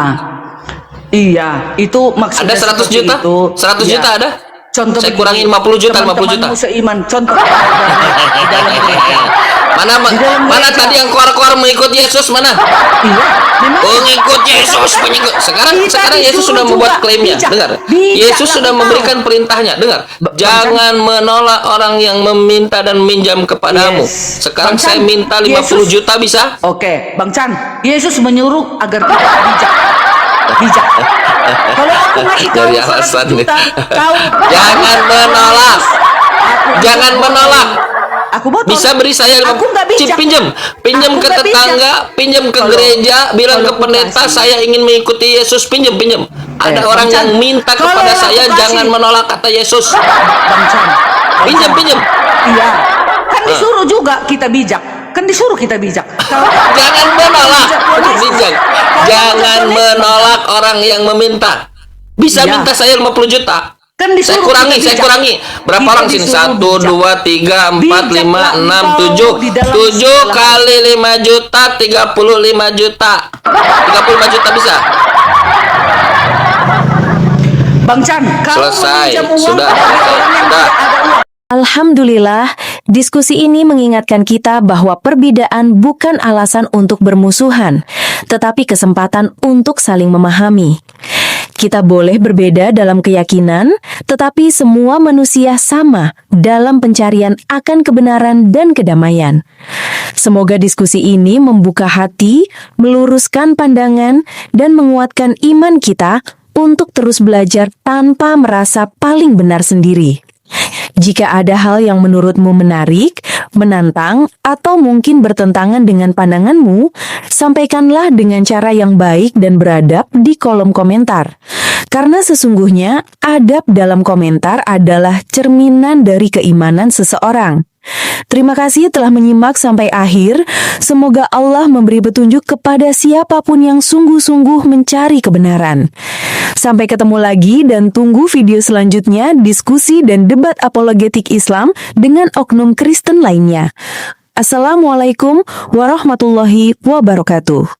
H: Iya, itu maksudnya.
G: Ada 100
H: seperti
G: juta?
H: itu.
G: 100
H: Ya.
G: juta ada?
H: Contoh
G: Saya
H: begini,
G: kurangin 50 juta, 50 juta.
H: teman-temanmu seiman. Contoh di dalam gereja.
G: Mana tadi yang keluar mengikut Yesus mana?
H: Iya, memang
G: Pengikut Yesus, pengikut. Sekarang Yesus sudah
H: disuruh
G: membuat
H: juga
G: klaimnya.
H: bijak.
G: Dengar.
H: Bijak
G: Yesus
H: lah
G: sudah
H: engkau.
G: memberikan perintahnya. Dengar. Jangan menolak orang yang meminta dan minjam kepadamu.
H: Yes.
G: Sekarang
H: Bang
G: saya
H: Chan,
G: minta 50
H: Yesus-
G: juta bisa?
H: Oke, Bang Chan, Yesus menyuruh agar kita bijak. Bijak. Kalau aku ngasih kau
G: Dari
H: 100
G: alasan nih.
H: juta, kau
G: Jangan menolak. Jangan menolak.
H: Aku botol.
G: Bisa beri saya
H: Aku nggak bijak.
G: pinjam
H: Aku
G: ke
H: nggak
G: tetangga, pinjam ke
H: Kalau-
G: gereja, bilang ke
H: kalau aku
G: pendeta
H: kasih.
G: saya ingin mengikuti Yesus, pinjam. Ada orang
H: Bang Chan,
G: yang minta
H: kalau
G: kepada
H: aku
G: saya
H: kasih.
G: jangan menolak kata Yesus.
H: Bang Chan.
G: Pinjam.
H: Iya. Kan disuruh juga kita bijak. Kan disuruh kita bijak.
G: Jangan menolak.
H: Bijak.
G: Bijak. Jangan menolak orang yang meminta. Bisa
H: Iya.
G: minta saya 50 juta.
H: Kan disuruh
G: Saya
H: kita
G: kurangi.
H: bijak.
G: Berapa
H: Kita
G: orang sini?
H: disuruh
G: 1,
H: bijak.
G: 2, 3, 4, 5,
H: Bijaklah
G: 6,
H: engkau
G: 7.
H: di dalam
G: 7
H: segala
G: kali 5 juta, 35 juta. 35 juta bisa?
H: Bang Chan, kalau
G: Selesai.
H: meminjam uang
G: Sudah.
H: dari orang yang
G: Sudah.
H: tidak ada uang.
C: Alhamdulillah, diskusi ini mengingatkan kita bahwa perbedaan bukan alasan untuk bermusuhan, tetapi kesempatan untuk saling memahami. Kita boleh berbeda dalam keyakinan, tetapi semua manusia sama dalam pencarian akan kebenaran dan kedamaian. Semoga diskusi ini membuka hati, meluruskan pandangan, dan menguatkan iman kita untuk terus belajar tanpa merasa paling benar sendiri. Jika ada hal yang menurutmu menarik, menantang, atau mungkin bertentangan dengan pandanganmu, sampaikanlah dengan cara yang baik dan beradab di kolom komentar. Karena sesungguhnya, adab dalam komentar adalah cerminan dari keimanan seseorang. Terima kasih telah menyimak sampai akhir. Semoga Allah memberi petunjuk kepada siapapun yang sungguh-sungguh mencari kebenaran. Sampai ketemu lagi dan tunggu video selanjutnya diskusi dan debat apologetik Islam dengan oknum Kristen lainnya. Assalamualaikum warahmatullahi wabarakatuh.